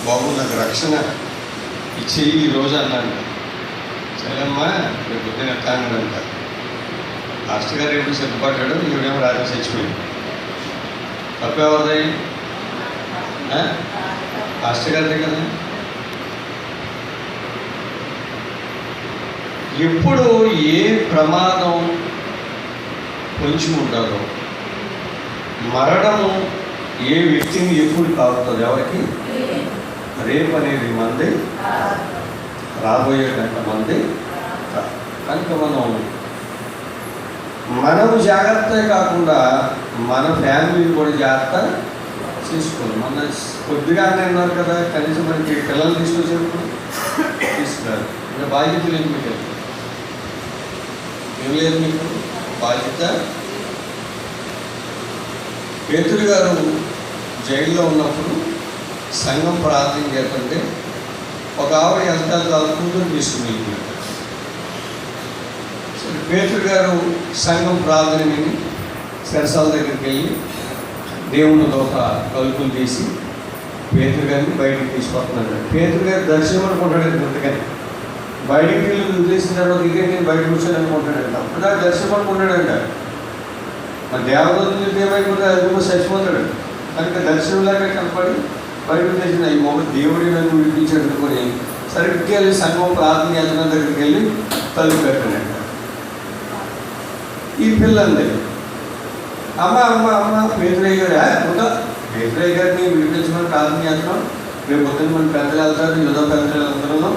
బాబు నాకు రక్షణ ఇచ్చేయి ఈరోజు అన్నాడు. సరేమ్మా రేపు పొద్దున ఎత్తానంట. మాస్టర్ గారు ఎప్పుడు సిద్ధపడ్డాడు, ఈవిడేమో రాత్రి చచ్చిపోయింది. తప్పేవద్దాయి మాస్టర్ గారిదే కదా. ఎప్పుడు ఏ ప్రమాదం పొంచి ఉంటుందో, మరణము ఏ వ్యక్తిని ఎప్పుడు తాగుతుంది, ఎవరికి? రేపు అనేది మంది, రాబోయే గంట మంది. కనుక మనము జాగ్రత్త కాకుండా మన ఫ్యామిలీని కూడా జాగ్రత్త చేసుకోవాలి. మన కొద్దిగా అన్నారు కదా, కనీసం మనకి పిల్లలు తీసుకొచ్చేప్పుడు తీసుకురారు. ఇంకా బాధ్యత లేదు మీకు, ఏం లేదు మీకు బాధ్యత. పేతురు గారు జైల్లో ఉన్నప్పుడు సంఘం ప్రార్థన చేస్తుంటే ఒక ఆవిడ ఎంత కూతురు తీసుకుని వెళ్ళిపోయారు. పేతురు గారు సంఘం ప్రార్థన విని సరసాల దగ్గరికి వెళ్ళి దేవుని దోత కలుపులు తీసి పేతురు గారిని బయటికి తీసుకొస్తున్నాడు. పేతురు గారు దర్శనం అనుకుంటాడు అందుకని బయటికి వెళ్ళి వదిలేసిన తర్వాత ఇదే నేను బయట కూర్చొని అనుకుంటాడంట. అప్పుడు ఆ దర్శనం అనుకుంటాడంట. మన దేవదూతలు ఏమైపోతే అది కూడా చచ్చిపోతాడు. కనుక దర్శనంలాగా కనపడి బయట తెచ్చిన ఈ మొదటి దేవుడి నన్ను విడిపించాడు అనుకొని సరిగ్గా వెళ్ళి సంఘం ప్రార్థన చేస్తున్న దగ్గరికి వెళ్ళి తలుపు పెట్టాడంట. ఈ పిల్లల్ని అమ్మ అమ్మ అమ్మ పేతురయ్య గారు ఇంకా పేతురయ్య గారిని విడిపించమని ప్రార్థన చేస్తున్నాం. రేపు పొద్దున్న మన పెద్దలు వెళ్తారు, యుద్ధ పెద్దలు వెళ్తారు,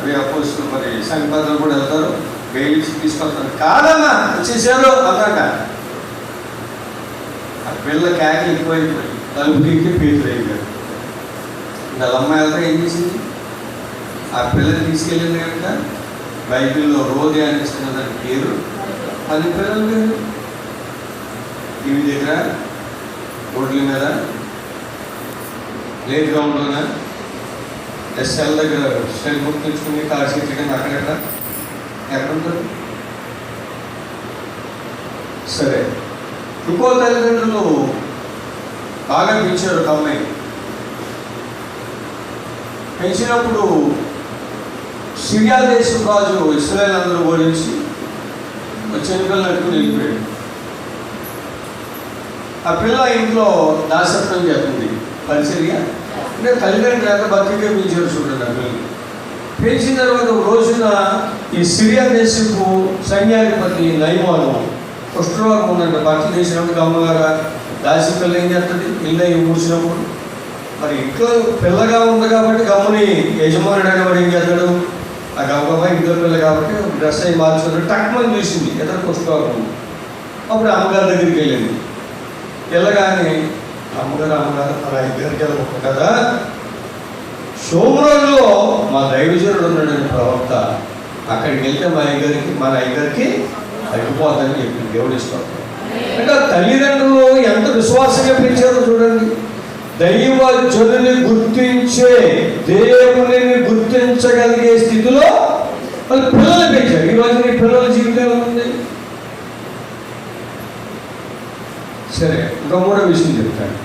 అవి అపోజిట్ మరి సంఘాలు కూడా వెళ్తారు, వేయించి తీసుకొస్తారు. కాదమ్మా వచ్చేసారు అన్నాక ఆ పిల్ల క్యాకి ఎక్కువైపోయి తలుపు తీసి పేతురయ్య గారు వాళ్ళమ్మ వెళ్తా ఏం చేసింది, ఆ పిల్లని తీసుకెళ్ళింది కనుక బైబిల్లో రోజు అనిపిస్తున్న దాని పేరు 10 పిల్లలు లేదు. టీవీ దగ్గర, రోడ్ల మీద, ప్లే గ్రౌండ్లోన, ఎస్ఎల్ దగ్గర స్టైల్ బుక్ తెచ్చుకుని కార్ సీట్ల కింద అక్కడెక్కడ ఎక్కడ ఉంటుంది. సరే, ఇంకో తల్లిదండ్రులు బాగా పెంచారు ఒక అమ్మాయి. పెంచినప్పుడు సిరియా దేశం రాజు ఇశ్రాయేలు అందరూ ఓడించి చిన్నపిల్లలు నడుపుకుని వెళ్ళిపోయాడు. ఆ పిల్ల ఇంట్లో దాసత్వం చేస్తుంది, పరిచర్య అంటే తల్లిదండ్రులు ఎంత బతికే పెంచారు చూడండి. ఆ పిల్లలు పెంచిన తర్వాత ఒక రోజున ఈ సిరియా దేశపు సైన్యాధిపతి నయమాను కుష్ఠరోగం ఉందంటే భర్త చేసినప్పుడు అమ్మగారు దాసి పిల్ల ఏం చేస్తుంది, ఇల్లు అవి మూసినప్పుడు మరి ఇంట్లో పిల్లగా ఉంది కాబట్టి గమ్ముని యజమానుడు అనేవాడు ఏం చేస్తాడు, ఆ గమ్మగా ఇంట్లో పిల్ల కాబట్టి డ్రెస్ అయి మార్చుకుంటాడు. టక్మని చూసింది ఎదురు కుష్ఠరోగం. అప్పుడు అమ్మగారి దగ్గరికి వెళ్ళింది. వెళ్ళగానే అమ్మగారు మన దగ్గరికి వెళ్ళకుండా కదా, సోమరంలో మా దైవజనుడు ఉన్నాడని ప్రవక్త, అక్కడికి వెళ్తే మన అయ్యగారికి తగ్గిపోతుందని చెప్పింది. దేవుడు ఇష్టం అంటే తల్లిదండ్రులు ఎంత విశ్వాసంగా పెంచారో చూడండి. దైవజనుని గుర్తించే, దేవుని గుర్తించగలిగే స్థితిలో వాళ్ళు పిల్లలు పెంచారు. ఈరోజు నీ పిల్లల జీవితం ఉంది. సరే, ఇంకా మూడో విషయం చెప్తాను.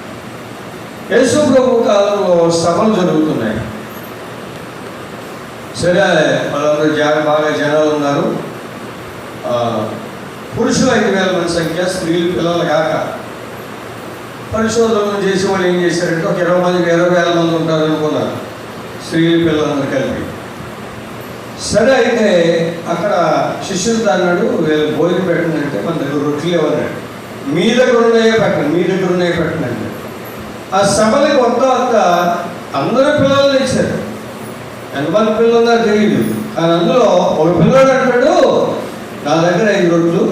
యేసు ప్రభు కాలంలో సభలు జరుగుతున్నాయి. సరే, వాళ్ళందరూ బాగా జనాలు ఉన్నారు. పురుషులు 5,000 మంది సంఖ్య, స్త్రీలు పిల్లలు కాక. పరిశోధనలు చేసి వాళ్ళు ఏం చేశారంటే ఒక 20 మంది 20,000 మంది ఉంటారు అనుకున్నారు, స్త్రీలు పిల్లలందరూ కలిపి. సరే, అయితే అక్కడ శిష్యులు అన్నాడు, వీళ్ళు భోజనం పెట్టండి. మన దగ్గర రొట్టెలు ఇవ్వన్నాడు. మీ దగ్గర ఉన్నాయో పెట్టండి. ఆ సభలకు వద్ద అందరూ పిల్లలు ఇచ్చారు. ఎంతమంది పిల్లలు ఉన్నారో తెలియదు, కానీ అందులో ఒక పిల్లడు అంటాడు, నా దగ్గర 5 రొట్టెలు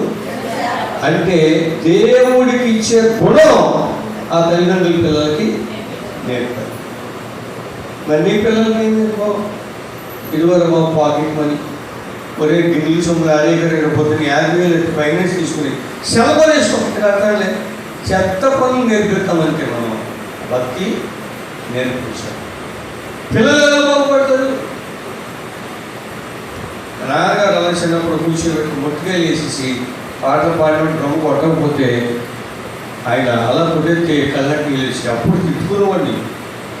అంటే దేవుడికి ఇచ్చే గుణం ఆ తల్లిదండ్రుల పిల్లలకి నేర్పారు. మరి నీ పిల్లలకి ఏం నేర్పో, ఇదివరకు మా పాకెట్ మనీ ఒరే గిన్నెలు సొమ్ములు అరేకరైపోతే 50,000 ఫైనాన్స్ తీసుకుని సెలవు వేసుకోండి. అర్థంలే చెత్త పనులు నేర్పిస్తామంటే మనం భక్తి నేర్పించాం. పిల్లలు ఎలా బాగుపడతారు? నాన్నగారు అలా చిన్నప్పుడు కూర్చోబెట్టి మొట్టికాయలు వేసేసి పాటలు పాడినట్టు రంగు కొట్టకపోతే ఆయన అలా కుదిరితే కళ్ళకి వేసి అప్పుడు తిట్టుకునేవాడిని,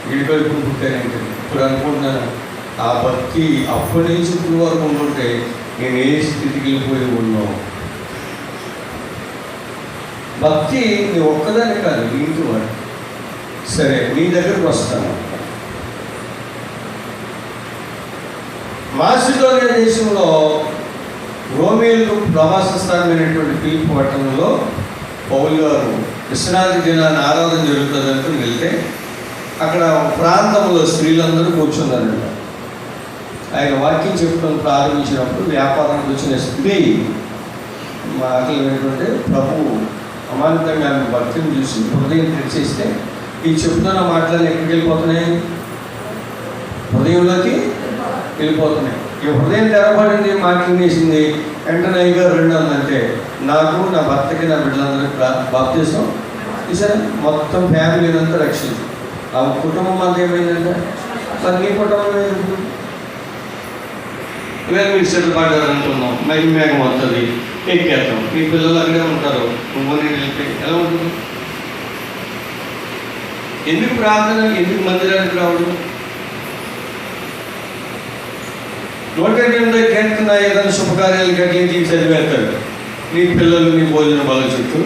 వీడికడుపుని పుట్టారంటే. ఇప్పుడు అనుకుంటున్నాను, ఆ భక్తి అప్పటి నుంచి ఇప్పుడు వరకు ఉంటుంటే నేను ఏ స్థితికి వెళ్ళిపోయి ఉన్నావు. భక్తి నీ ఒక్కదాని కాదు, ఇంటి వాడు. సరే, నీ దగ్గరకు వస్తాను. మాసిదోనియా దేశంలో రోమేలు ప్రవాస స్థానమైనటువంటి ఫిలిప్పీ పట్టణంలో పౌలు గారు విశ్రాంతి దినాన్ని ఆరాధన జరుగుతుందంటూ వెళ్తే అక్కడ ప్రాంతంలో స్త్రీలందరూ కూర్చున్నారంట. ఆయన వాక్యం చెప్పడం ప్రారంభించినప్పుడు వ్యాపారానికి వచ్చిన స్త్రీ మాట్లాడినటువంటి ప్రభువు అమాంతంగా ఆమె భక్తిని చూసి హృదయం తెరిచేస్తే ఈ చెప్తున్న మాటలు ఎక్కడికి వెళ్ళిపోతున్నాయి? హృదయంలోకి వెళ్ళిపోతున్నాయి. ఈ హృదయం తెరబడింది, మాటలు వేసింది. వెంటనే అయ్యగారు రెండు అందంటే నాకు, నా భర్తకి, నా బిడ్డలందరికీ బాప్తిసం చూసారా, మొత్తం ఫ్యామిలీ అంతా రక్షించి ఆ కుటుంబం అంతా ఏమైందంటే మరి నీ కుటుంబం ఏమైంది? ఇవాళ మీరు సెటిల్ పడ్డారు అనుకున్నాం, మేఘం వస్తుంది, ఎక్కేద్దాం, మీ పిల్లలు అక్కడే ఉంటారు, నువ్వు వెళ్తే ఎలా ఉంటుంది? ఎందుకు ప్రార్థన, ఎందుకు మందిరానికి రావడం? 108 కీర్తన ఏదైనా శుభకార్యాలు కట్టించి చదివేస్తాడు. నీ పిల్లలు నీ భోజన బాల చుట్టూ,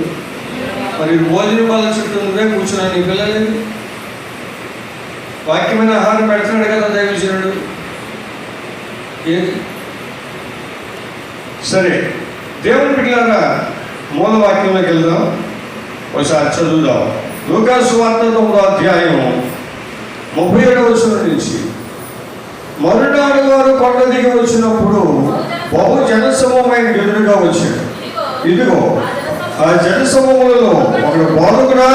మరి భోజన బాల చుట్టూ నువ్వే కూర్చున్నా, నీ పిల్లలు వాక్యమైన ఆహారం పెడుతున్నాడు కదా దైవజనుడు. ఏది సరే, దేవుని బిడ్డలారా మూల వాక్యంలోకి వెళ్దాం, ఒకసారి చదువుదాం. లూకా సువార్త 9వ అధ్యాయం 37వ వచనం నుంచి. మరునాడు వారు కొండ దిగి వచ్చినప్పుడు బహు జనసమూహమైన ఎదురుగా వచ్చాడు. ఇదిగో ఆ జనసమూహంలో ఒకడు బోధకుడా,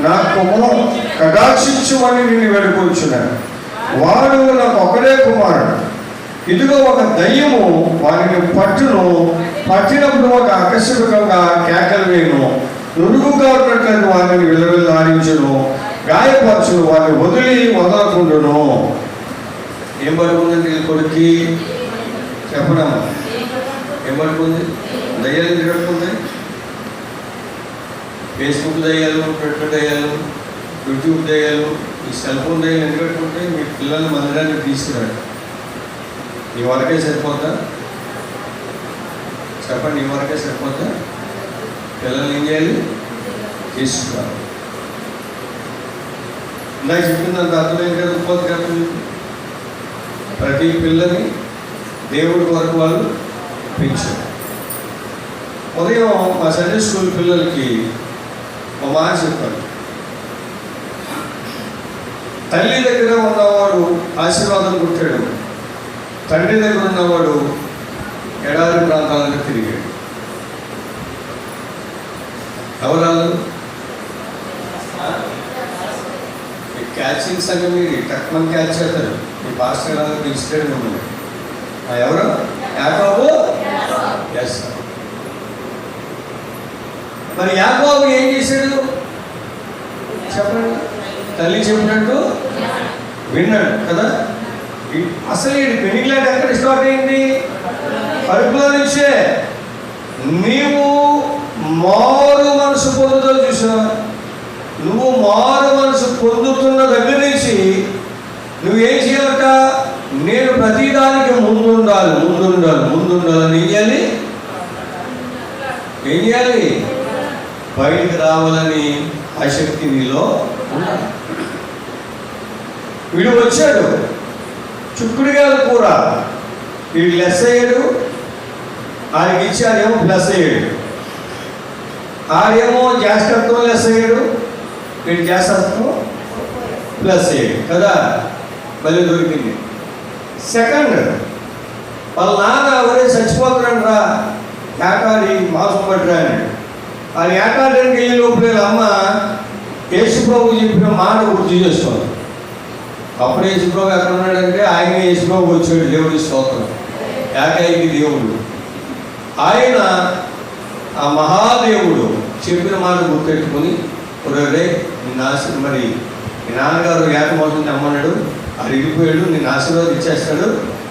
నా కుమారుడు కటాక్షించమని నేను వేడుకొచ్చున్నాను. వాడు నాకు ఒకడే కుమారుడు. ఇదిగో ఒక దయ్యము వారిని పట్టినప్పుడు ఒక ఆకస్మికంగా కేకలు వేయను, నురుగుగా ఉన్నట్లయితే వారిని విలవిల్లాడించును, గాయపరచును, వారిని వదలకుండును. ఏం పడుకుందండి కొడుక్కి? చెప్పడమ్మా, ఏం పడుకుంది? దయ్యాలు ఎందుకు పడుకుంది? ఫేస్బుక్ దయ్యాలు, ట్విట్టర్ దయ్యాలు, యూట్యూబ్ దయ్యాలు, ఈ సెల్ ఫోన్ దయ్యాలు ఎందుకు పెట్టుకుంటాయి? మీ పిల్లల్ని మందిరానికి తీసుకురాడు. నీ వరకే సరిపోతా? చెప్పండి, నీ వరకే సరిపోతా? పిల్లల్ని ఏం చేయాలి? తీసుకురావాలి. నాకు చెప్పిందంత అర్థం కదా, ఉపాధి అర్థం. ప్రతి పిల్లని దేవుడి వరకు వాళ్ళు పెంచారు. ఉదయం మా సండే స్కూల్ పిల్లలకి ఒక మాట చెప్పారు, తల్లి దగ్గర ఉన్నవాడు ఆశీర్వాదం పుట్టాడు, తండ్రి దగ్గర ఉన్నవాడు ఎడారి ప్రాంతాలకు తిరిగాడు. ఎవరాలు? క్యాచింగ్ సంగతి మీరు తక్కువ క్యాచ్ చేస్తారు. మీ పాస్టర్ గారు పిలిచాడు మిమ్మల్ని. ఎవరు? యాకోబు. ఎస్. మరి యాకోబు ఏం చేశాడు చెప్పండి? తల్లి చెప్పినట్టు విన్నాడు కదా. అసలు ఈ పెనిగ్లాండ్ ఎక్కడ స్టార్ట్ అయింది? కడుపులో నుంచే. నీవు మారు మనసు పొందుతావు చూసావా? నువ్వు మారు మనసు పొందుతున్న దగ్గర నుంచి నువ్వేం చేయాలట? నేను ప్రతిదానికి ముందుండాలని ఏం చేయాలి? బయటికి రావాలని ఆసక్తి నీలో ఉండాలి. వీడు వచ్చాడు చుక్కుడుగా కూర, వీడు లెస్ అయ్యాడు, ఆయనకి ఇచ్చాడేమో ప్లస్ అయ్యాడు. ఆడేమో జాస్కత్వం లెస్ అయ్యాడు, వీడు జాస్కత్వం ప్లస్ అయ్యాడు కదా. మళ్ళీ దొరికింది. సెకండ్, వాళ్ళ నాన్న ఎవరే చచ్చిపోతున్నాడు రా, ఏకాడి మాంసం పట్టురా అన్నాడు. ఆ ఏకాడానికి వెళ్ళి లోపల అమ్మ యేసుప్రభు చెప్పిన మాట గుర్తు చేసుకోవాలి. అప్పుడు యేసుప్రభు ఎక్కడ ఉన్నాడంటే ఆయన యేసుప్రభు వచ్చాడు. దేవుడి స్తోత్రం. ఏకైకి దేవుడు ఆయన, ఆ మహాదేవుడు చెప్పిన మాట గుర్తెట్టుకుని రే మరి మీ నాన్నగారు ఏకమవుతుంది తెమ్మన్నాడు, అది వెళ్ళిపోయాడు, నేను ఆశీర్వాదం ఇచ్చేస్తాడు,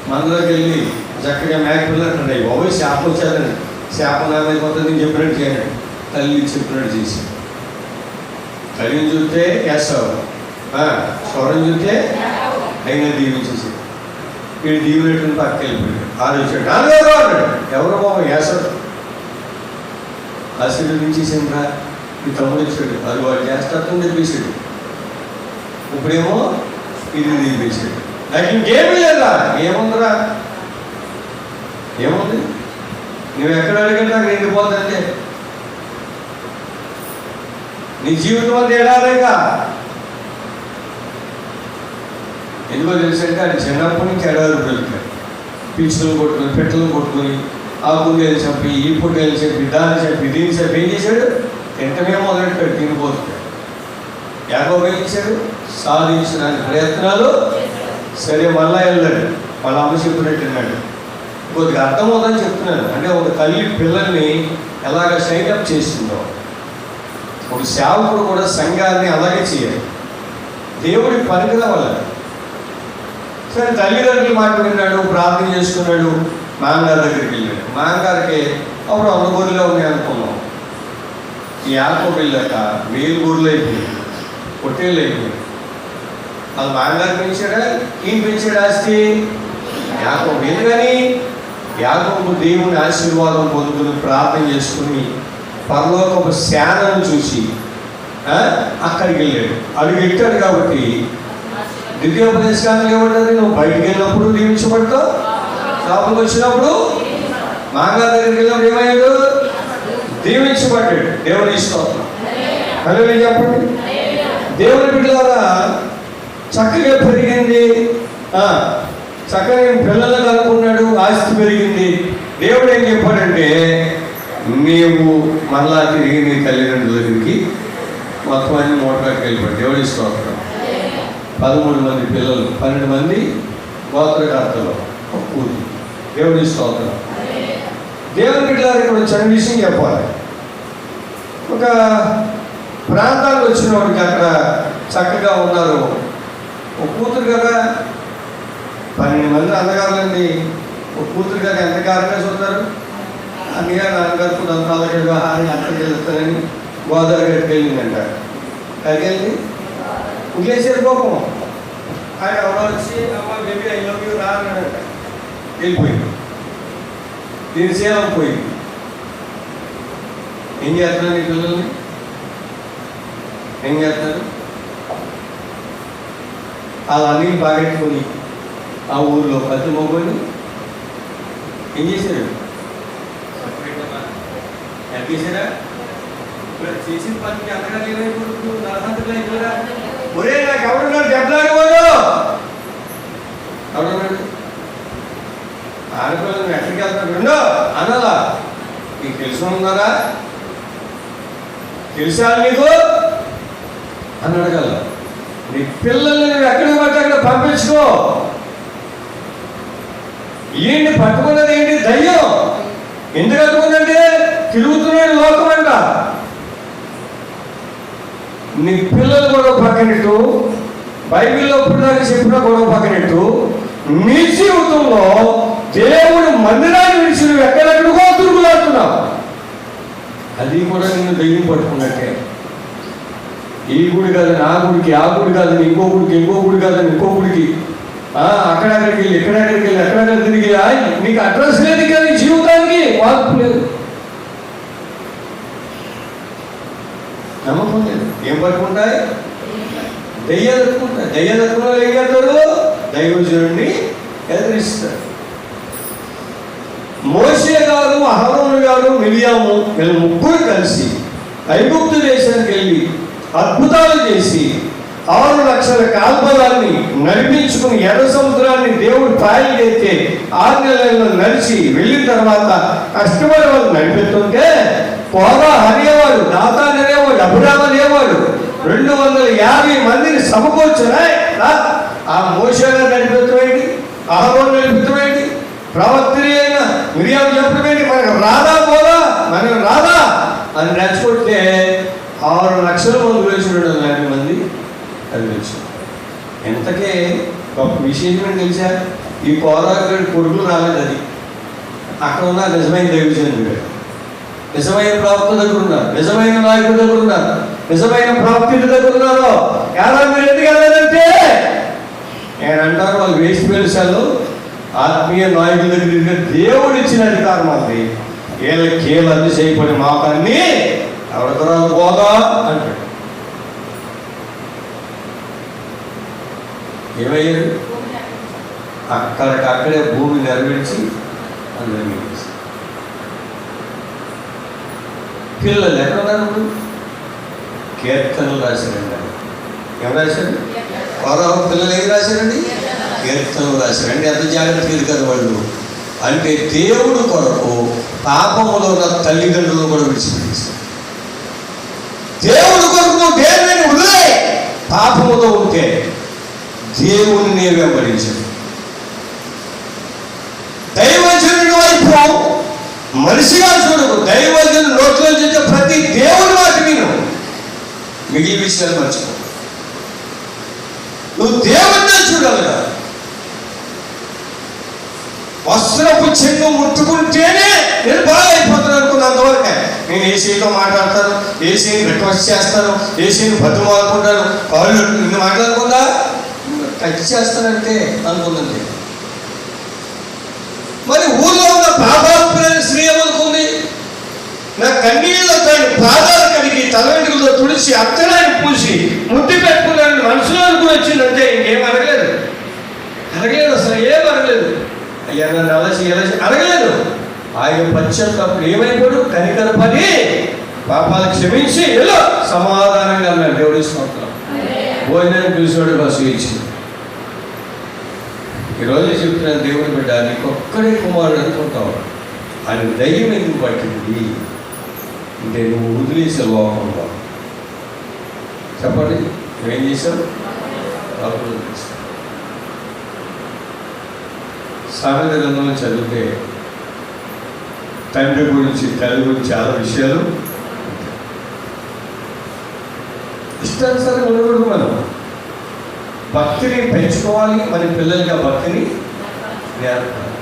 మనలోకి వెళ్ళి చక్కగా మేక పిల్లలు బాబోయ్ శాపం వచ్చాదని, శాపం నామైపోతుంది నేను చెప్పినట్టు చేయను. తల్లి చెప్పినట్టు చేసి తల్లిని చూస్తే కేశవ, స్వరం చూస్తే అయినా దీవించేసి వీడు దీవినట్టు పక్కకి వెళ్ళిపోయాడు. ఆలోచించాడు, నాన్నగారు అన్నాడు. ఎవరో బాబు వేసాడు, ఆశీర్వదించేసిండ్రా. ఈ తమ్ముడు ఇచ్చాడు, అది వాడు చేస్తాడని చెప్పేసాడు. ఇప్పుడేమో ఇది తీపేసాడు. నాకు ఇంకేమీ లేదా, ఏముందిరా, ఏముంది, నువ్వు ఎక్కడ అడిగితే నాకు నిండిపోతుంటే నీ జీవితం అంతా ఏడాదిగా. ఎందుకో తెలుసంటే అది చిన్నప్పటి నుంచి ఎడారు పెరుగుతాడు. పిచ్చులు కొట్టుకుని, పెట్టలు కొట్టుకుని, ఆ గుండెలు చెప్పి, ఈ పుట్టేలు చెప్పి, దాన్ని చెప్పి, దీన్ని చెప్పి ఏం చేశాడు, తింటమే మొదలెట్టాడు, తినిపోతాడు. యాకోబు ఏం చేశాడు, సాధించడానికి ప్రయత్నాలు. సరే మళ్ళా వెళ్ళాడు, వాళ్ళ అమ్మ చెప్పినట్టు విన్నాడు. కొద్దిగా అర్థమవుతుందని చెప్తున్నాను. అంటే ఒక తల్లి పిల్లల్ని ఎలాగ సైన్అప్ చేస్తుందో, ఒక సేవకుడు కూడా సంఘాన్ని అలాగే చేయాలి. దేవుడికి పనికిరా వాళ్ళ. సరే తల్లిదండ్రులు మాట విన్నాడు, ప్రార్థన చేసుకున్నాడు, మామగారి దగ్గరికి వెళ్ళాడు. మామగారికి అప్పుడు 100 గొర్రెలు ఉన్నాయి అనుకున్నాం. ఈ యాకోబు వెళ్ళాక 1000 గొర్రెలు అయిపోయింది, పొట్టేళ్ళు అయిపోయింది. వాళ్ళు మామగారు పెంచాడా, ఈయన పెంచాడు ఆస్తి యాకోబు. ఎందుకని యాకోబు దేవుని ఆశీర్వాదం పొందుకుని ప్రార్థన చేసుకుని పరలోకపు శానను చూసి అక్కడికి వెళ్ళాడు. అడుగు ఎట్టాడు కాబట్టి ద్వితీయోపదేశకాండలు ఏమంటారు, నువ్వు బయటికి వెళ్ళినప్పుడు దీవించబడతావు, లోపలికి వచ్చినప్పుడు మామగారి దగ్గరికి వెళ్ళినప్పుడు ఏమయ్యాడు, దీవించబడ్డాడు. దేవుని స్తోత్రం. హల్లెలూయా చెప్పండి. దేవుని బిడ్డలారా చక్కగా పెరిగింది, చక్కగా పిల్లలు అనుకున్నాడు, ఆస్తి పెరిగింది. దేవుడు ఏం చెప్పాడంటే, నీవు మళ్ళా తిరిగి నీ తల్లిదండ్రుల దగ్గరికి మొత్తం అన్ని మూటకి వెళ్ళిపోయాడు. దేవుడి స్తోత్రం. 13 మంది పిల్లలు, 12 మంది గోత్రకర్తలు, ఒక కూతురు. దేవుడి స్తోత్రం. దేవుని బిడ్డలారా ఇక్కడ చిన్న విషయం చెప్పాలి. ఒక ప్రాంతానికి వచ్చిన వాడికి అక్కడ చక్కగా ఉన్నారు, ఒక కూతురు కదా. 12 మంది అన్నగారులండి, ఒక కూతురు కదా ఎంత కారణంగా చూస్తారు. అన్నగా నాన్నగారు అంత అలాగే వ్యవహారం అక్కడికి వెళ్తానని గోదావరి గడికి వెళ్ళిందంట. అక్కడికి ఇంకేసారు కోపం. ఆయన ఎవరో వచ్చి అమ్మ బేబీ ఐ లవ్ యూ రా అన్నాడంట. వెళ్ళిపోయింది. దీని సేవ పోయింది. ఏం చేస్తున్నారు ఈ పిల్లల్ని, ఏం చేస్తారు, అలా అన్నీ బాగెట్టుకొని ఆ ఊర్లో ప్రతి మొగ్గుని ఏం చేశారు, ఎంత చేశారా, చేసిన పనికి అంతగా లేవైపోతుంది. నరహంతగా ఒరే నాకు ఎవడున్నాడు దెబ్బలాడిపోదు, ఎవడున్నాడు ఆడపిల్లలు ఎక్కడికి వెళ్తాడు రెండో అనాలా, నీకు తెలుసు ఉన్నారా, తెలుసా నీకు అని అడగల. నీ పిల్లల్ని నువ్వు ఎక్కడికి పడితే అక్కడ పంపించుకో. ఏంటి పట్టుకున్నది, ఏంటి దయ్యం, ఎందుకు పట్టుకుందంటే తిరుగుతున్నాడు లోకం అంట. నీ పిల్లలు గొడవ పక్కనట్టు, బైబిల్లో పుట్టినాక చెప్పిన గొడవ పక్కనట్టు, నీ జీవితంలో దేవుడు మందిరాన్ని విడిచి నువ్వు ఎక్కడెక్కడికో తిరుగులాడుతున్నావు. అది కూడా నిన్ను దయ్యం పట్టుకున్నట్టే. ఈ గుడి కాదని ఆ గుడికి, ఆ గుడి కాదని ఇంకో గుడికి, ఇంకో గుడి కాదని ఇంకో గుడికి, అక్కడక్కడికి వెళ్ళి ఎక్కడెక్కడికి వెళ్ళి ఎక్కడెక్కడ తిరిగి నీకు అడ్రస్ లేదు కానీ జీవితానికి మార్పు లేదు, నమ్మకం లేదు. ఏం పట్టుకుంటాయి, దయ్యాలు ఎత్తుకుంటాయి. దయ్యాలు ఎత్తుకున్న వాళ్ళు ఏం చేస్తారు, దైవజనుడిని ఎదిరిస్తారు. మోషే గారు, అహరోను గారు, మిరియాము వీళ్ళు ముగ్గురు కలిసి ఐగుప్తు దేశానికి వెళ్ళి అద్భుతాలు చేసి 6 లక్షల కాల్బలాన్ని నడిపించుకుని ఎర్ర సముద్రాన్ని దేవుడు పాయలు చేస్తే 6 నెలల్లో నడిచి వెళ్ళిన తర్వాత కష్టపడే వాళ్ళు నడిపిస్తుంటే కోరా అనేవాడు, దాతాన్ అనేవాడు, అబ్రామ్ అనేవాడు 250 మందిని సమకూర్చున్నాయి. ఆ మోషే గారు నడిపిస్తామేంటి, అహరోను నడిపిస్తామేంటి, ప్రవక్త్రి అయిన మిరియాము చెప్పడమేంటి, మనకు రాదా పోదా, మనకు రాదా అని రెచ్చగొట్టే 6 లక్షల మంది వేసి 250 మంది అది తెలుసు. ఎంతకే గొప్ప విశేషమని తెలిసా, ఈ కోరాగడి కొడుకులు రాలేదు. అది అక్కడ ఉన్న నిజమైన దైవజనుడు, నిజమైన ప్రవక్త దగ్గర ఉన్నారు, నిజమైన నాయకుడి దగ్గర ఉన్నారు, నిజమైన ప్రవక్తుల దగ్గర ఉన్నారు. ఎలా మీరు ఎందుకు వెళ్ళలేదంటే నేను అంటారు వాళ్ళు వేస్ట్ పిలిచారు ఆత్మీయ నాయకుల దగ్గర దేవుడు ఇచ్చిన అధికారం అది. వీళ్ళకి కీళ్ళు అన్ని చేయబడి మాకన్నీ ఎవరికరాలు పోదా అంటాడు. ఏమయ్యారు? అక్కడికక్కడే భూమి నెరవేర్చి అందరినీ పిల్లలు ఎక్కడ ఉన్నారు? కీర్తనలు రాశారండి. ఏం రాశారు? పిల్లలు ఏం రాశారండి? కీర్తనలు రాశారండి. ఎంత జాగ్రత్త కదా వాళ్ళు. అంటే దేవుడు కొరకు పాపములో ఉన్న తల్లిదండ్రులను కూడా విడిచిపెట్టేశారు. దేవుడు కొరకు దేవుని వదిలే పాపముతో ఉంటే దేవుని నేను వెంబడించాను. దైవజనుడి వైపు మనిషిగా చూడకు. దైవజనుడు నోట్లో చెప్పే ప్రతి దేవుని మాట విను. మిగిలిన విషయాలు మర్చిపో. నువ్వు దేవుడినే చూడాలిగా. వస్త్రపు చెంగు ముట్టుకుంటేనే నేను బాగా అయిపోతాను అనుకున్నంతవరకే. నేను ఏసీతో మాట్లాడతాను, ఏసీని రిక్వెస్ట్ చేస్తాను, ఏసీని బతుమాలుకుంటాను, కాళ్ళు నిన్ను మాట్లాడకుండా టచ్ చేస్తానంటే అనుకున్నది. మరి ఊళ్ళో ఉన్న పాపాత్మైన స్త్రీ ఏమనుకుంది? నా కన్నీళ్ళతో పాదాలు కడిగి తల వెంట్రుకలతో తుడిచి అత్తనాన్ని పూసి ముద్దు పెట్టుకున్నాను మనసులో అనుకుని వచ్చిందంటే ఇంకేం అడగలేదు. అసలు ఏం అడగలేదు. అయ్యా నన్ను అలసి అడగలేదు. ఆయన పశ్చాత్తాపం ఏమైపోయాడు? కనికరపడి పాపాలు క్షమించి ఎలా సమాధానంగా అన్నాడు. దేవుడి స్తోత్రం. భోజనాన్ని పిలిచాడు, బస్సు ఇచ్చింది. ఈరోజు చెప్తున్నాను, దేవుని బిడ్డ నీకు ఒక్కడే కుమారుడు అనుకుంటావు. ఆయన దయ్యం ఎందుకు పట్టింది అంటే నువ్వు వదిలేసే లోకంలో. చెప్పండి, నువ్వేం చేశావు? సామెత గ్రంథంలో చదివితే తండ్రి గురించి తల్లి గురించి చాలా విషయాలు ఇష్టానుసారంగా ఉండకూడదు. మనం భక్తిని పెంచుకోవాలి, మన పిల్లలకి ఆ భక్తిని నేర్పాలి.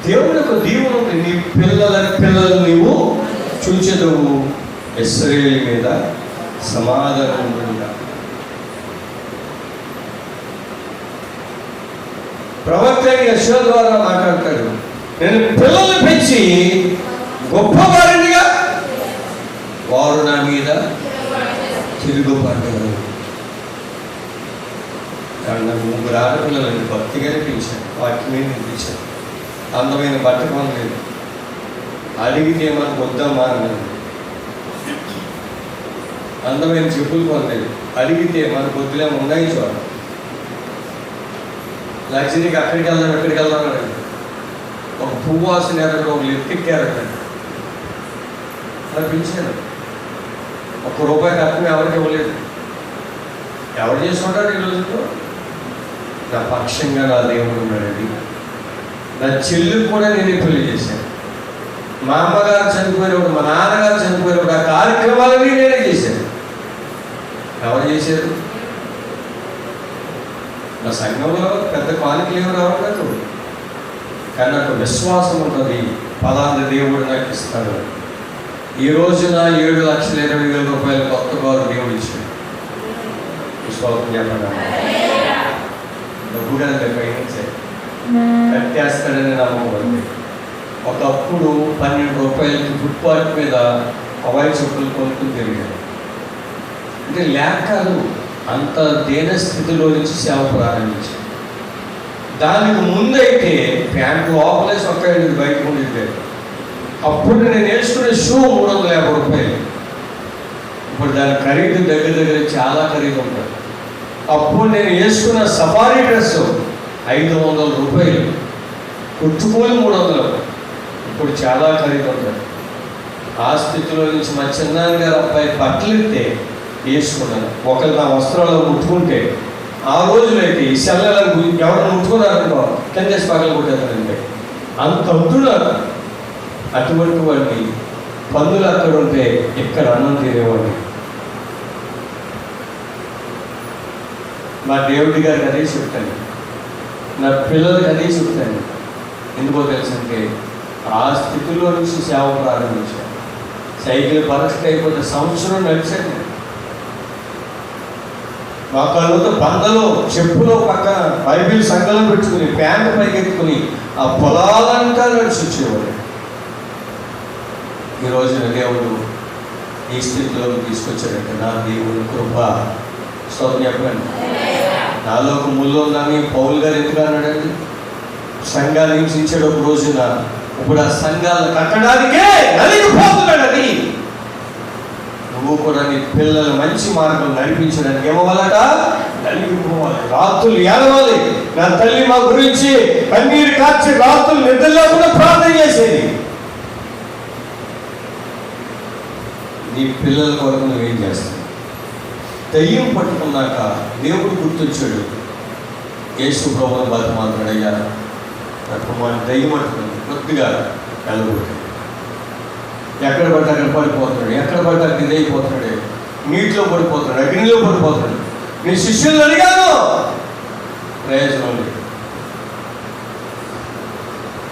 దేవుని యొక్క దీవును నీ పిల్లలు నీవు చూచెదవు. ఇశ్రాయేలు మీద సమాధానం ఉందా? ప్రవక్త యెషయా ద్వారా మాట్లాడతాడు, నేను పిల్లల్ని పెంచి గొప్పవారినిగా వారు నా మీద తిరుగుపడ్డారు. నాకు 3 ఆడపిల్లలని భక్తిగానే పెంచాను, వాక్యమే వినిపించాను. అందమైన బట్టకం లేదు, అడిగితే మనకు వద్దమ్మా అన్నది. అందమైన చెప్పులు కొనలేదు, అడిగితే మనకు వద్దులే ఉన్నాయి చోట. లగ్జరీకి అక్కడికి వెళ్దాం ఎక్కడికి వెళ్దాం అన్నాడు. ఒక పువ్వు వాసన ఎరగడం, ఒక లిఫ్ట్ ఎక్కారటండి. అలా పిలిచాను. ₹1 కట్టడం ఎవరికి ఇవ్వలేదు. ఎవరు చేసుకుంటారు ఈ రోజుల్లో? నా పక్షంగా నా దేవుడు ఉన్నాడండి. నా చెల్లికి కూడా నేనే పెళ్లి చేశాను. మా అమ్మగారు చనిపోయినప్పుడు, మా నాన్నగారు చనిపోయినప్పుడు ఆ కార్యక్రమాలన్నీ నేనే చేశాను. ఎవరు చేశారు? నా సంఘంలో పెద్ద కానుకలు ఏమి రావట్లేదు, కానీ నాకు విశ్వాసం ఉంటుంది, పలానా దేవుడు నాకు ఇస్తాడు. ఈ రోజున 7,20,000 కొత్త కారు దేవుడు ఇచ్చాడు. విశ్వాసం చెప్పండి. డబ్బుగా పైనుంచే కట్టేస్తాడని నమ్మకం. ఒకప్పుడు ₹12 ఫుట్పాత్ మీద హవాయి చెప్పులు కొనుక్కుని తిరిగాడు. అంటే లేఖలు అంత దీన స్థితిలో నుంచి సేవ ప్రారంభించాడు. దానికి ముందైతే ప్యాంటు లోపలేసి ఒక్క బయట ఉండేది. అప్పుడు నేను వేసుకునే షూ ₹350. ఇప్పుడు దాని ఖరీదు దగ్గర చాలా ఖరీదు ఉంటుంది. అప్పుడు నేను వేసుకున్న సఫారీ డ్రెస్ ₹500, కుట్టుకోలు 300. ఇప్పుడు చాలా ఖరీదు ఉంటుంది. ఆ స్థితిలో నుంచి మా చిన్నాన్నగారు అబ్బాయి బట్టలు ఇస్తే వేసుకున్నాను. ఒకరు నా వస్త్రాలు ముట్టుకుంటే ఆ రోజులైతే ఈ సెల్లలను ఎవరు ముట్టుకున్నారనుకో కిందేసి పగలు కొట్టేస్తానంటే అంత వద్దున్నారు. అటువంటి వాడిని పందులు అక్కడ ఉంటే ఇక్కడ అన్నం తినేవాడిని. మా దేవుడి గారికి అదే చెప్తాను, నా పిల్లలకి అదే చెప్తాను. ఎందుకో తెలుసంటే ఆ స్థితిలో నుంచి సేవ ప్రారంభించాను. సైకిల్ పరీక్ష అయిపోతే సంవత్సరం నడిచాను. మా కళ్ళతో బందలో చెప్పులో పక్కన బైబిల్ సంఘంలో పెట్టుకుని ప్యాంటు పైకెత్తుకుని ఆ పొలాలంతా నడిచి వచ్చేవాడు. ఈ రోజున దేవుడు ఈ స్థితిలోకి తీసుకొచ్చాడంటే నా దేవుని కృప. స్తోత్రం చెప్పండి. నాలో ఒక ముళ్ళు ఉందని పౌలు గారు ఎందుకు అన్నాడండి? సంఘాలు హింసించాడు ఒక రోజున. ఇప్పుడు ఆ సంఘాలను కట్టడానికే నలిగిపోతున్నాడని. నువ్వు కూడా నీ పిల్లలు మంచి మార్గం నడిపించడానికి ఏమవ్వాలట? నలిగిపోవాలి. రాత్రులు ఏడవాలి. నా తల్లి మా గురించి కన్నీరు కార్చి రాత్రులు నిద్ర లేకుండా ప్రార్థన చేసేది. నీ పిల్లల కొరకు నువ్వేం చేస్తావు? దయ్యం పట్టుకున్నాక దేవుడు గుర్తొచ్చాడు. యేసు ప్రభువుని బతిమాలుతున్నాడయ్యా, నాకు మన దయ్యం పట్టుకున్నాడు, కొద్దిగా కలగొట్టాడు. ఎక్కడ పడితే అక్కడ పడిపోతున్నాడు, ఎక్కడ పడితే అక్కడ ఇదైపోతున్నాడు, నీటిలో పడిపోతున్నాడు, అగ్నిలో పడిపోతున్నాడు. నీ శిష్యులను అడిగాను, ప్రయోజనం లేదు.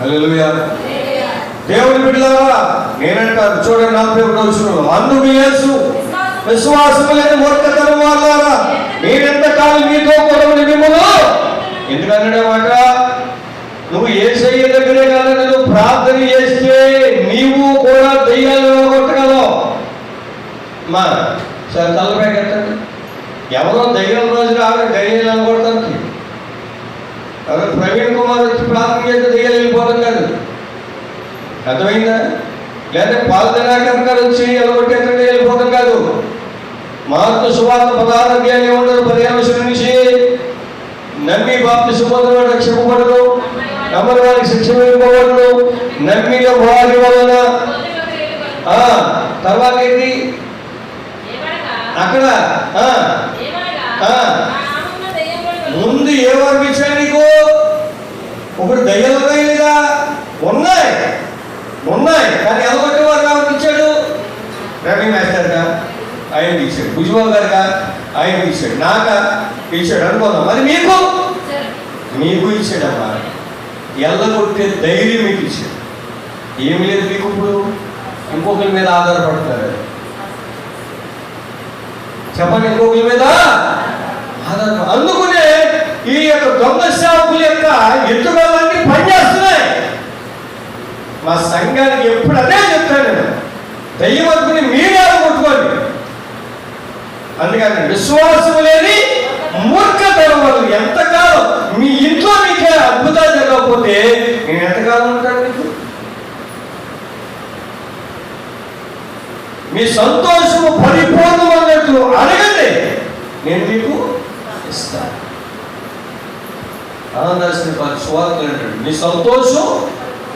హల్లెలూయా. దేవుని బిడ్డలారా నేనంటాను, చూడండి 41వ వచనంలో, అందుకు యేసు విశ్వాసము లేని మూర్ఖతనం వాళ్ళారా నేనెంతకాలం మీతో కూడా మిమ్మల్ని ఎందుకన్నాడు మాట? నువ్వు యేసయ్య దగ్గరే కాదు, నువ్వు ప్రార్థన చేస్తే నీవు కూడా దయ్యాలు కొట్టగలవు. మా సార్ తలపైకి ఎత్తండి. ఎవరో దయ్యాల రోజున ఆవిడ దయ్యాలు కొడతానికి ఎవరో ప్రవీణ్ కుమార్ వచ్చి ప్రార్థన చేస్తే దయ్యాలు వెళ్ళిపోవడం కాదు. అర్థమైందా? లేదా పాల్దనాకర్ గారు వచ్చి ఎలగొట్టేటంటే వెళ్ళిపోవడం కాదు. మార్కు సువార్త 16వ అధ్యాయం ఏముండదు? 15వ వచనం నుంచి నమ్మి బాప్తిస్మం పొందినవాడు రక్షింపబడదు, నమ్మని వారికి శిక్ష వేయబడదు, నమ్మిన వారి వలన తర్వాత ఏంటి అక్కడ ముందు ఏ వరకు ఇచ్చాడు నీకు? ఇప్పుడు దయ్యాలు ఉన్నాయి లేదా? ఉన్నాయి కానీ ఎలగొట్టే వారు కాబట్టి ఇచ్చాడు. రవి మాస్టర్గా ఆయన ఇచ్చాడు, భుజబాబు గారుగా ఆయన ఇచ్చాడు, నాక ఇచ్చాడు అనుకుందాం. మరి మీకు ఇచ్చాడమ్మా. ఎల్లగొట్టే ధైర్యం మీకు ఇచ్చాడు. ఏమి లేదు మీకు. ఇప్పుడు ఇంకొకరి మీద ఆధారపడుతున్నారు. చెప్పండి, ఇంకొకరి మీద ఆధారపడ. అందుకునే ఈ యొక్క దొంగ సేవకుల యొక్క ఎత్తుగలన్నీ పనిచేస్తున్నాయి. మా సంఘానికి ఎప్పుడు అదే చెప్తాను నేను, దయ్యం అనుకుని మీరే కొట్టుకోండి. అందుకని విశ్వాసం లేని మూర్ఖతనం వల్ల ఎంతకాలం మీ ఇంట్లో మీకే అద్భుతాలు జరగకపోతే నేను ఎంతకాలం ఉంటాను? మీకు మీ సంతోషము పరిపూర్ణం అన్నట్లు అడగండి, నేను మీకు ఇస్తాను. ఆనందాల్సిన స్వార్థం అంటాడు, మీ సంతోషం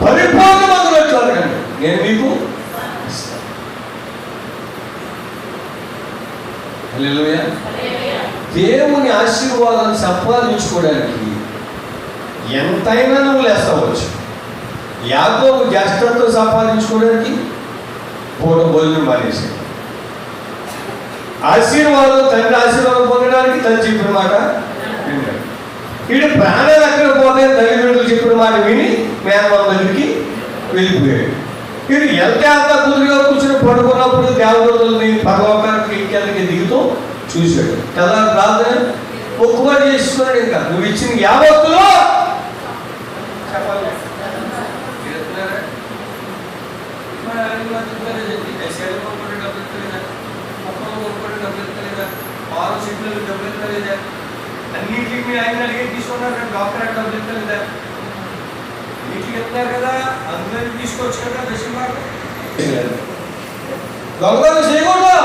పరిపూర్ణం అన్నట్లు అడగండి, నేను మీకు ఇస్తాను. హల్లెలూయా. దేవుని ఆశీర్వాదాన్ని సంపాదించుకోవడానికి ఎంతైనా నువ్వు లేస్తావచ్చు. యాకోబు జ్యేష్ఠత్వం సంపాదించుకోవడానికి పూట భోజనం మానేశాడు. ఆశీర్వాదం, తండ్రి ఆశీర్వాదం పొందడానికి తను చెప్పిన మాట విన్నాడు. వీడు ప్రాణాలు ఎక్కడ పోతే తల్లిదండ్రులు చెప్పిన మాట విని మేనమామ దగ్గరికి వెళ్ళిపోయాడు. వీడు ఎంత కుదురుగా కూర్చొని పడుకున్నప్పుడు దేవదూతల్ని పరలోకానికి ఇంకెందుకు దిగుతూ చూశాడు. కదా ప్రార్థన మొక్కుబడి చేసుకున్నాడు. ఇంకా నువ్వు ఇచ్చిన యావత్తులో చెప్పాలి. అన్నింటికి ఆయన అడిగి తీసుకున్నారు. డాక్టర్ అంటే డబ్బులు ఎత్తలేదా? అన్నింటికి చెప్తున్నారు కదా, అందరికి తీసుకోవచ్చు కదా. దొంగలు చేయకూడదు,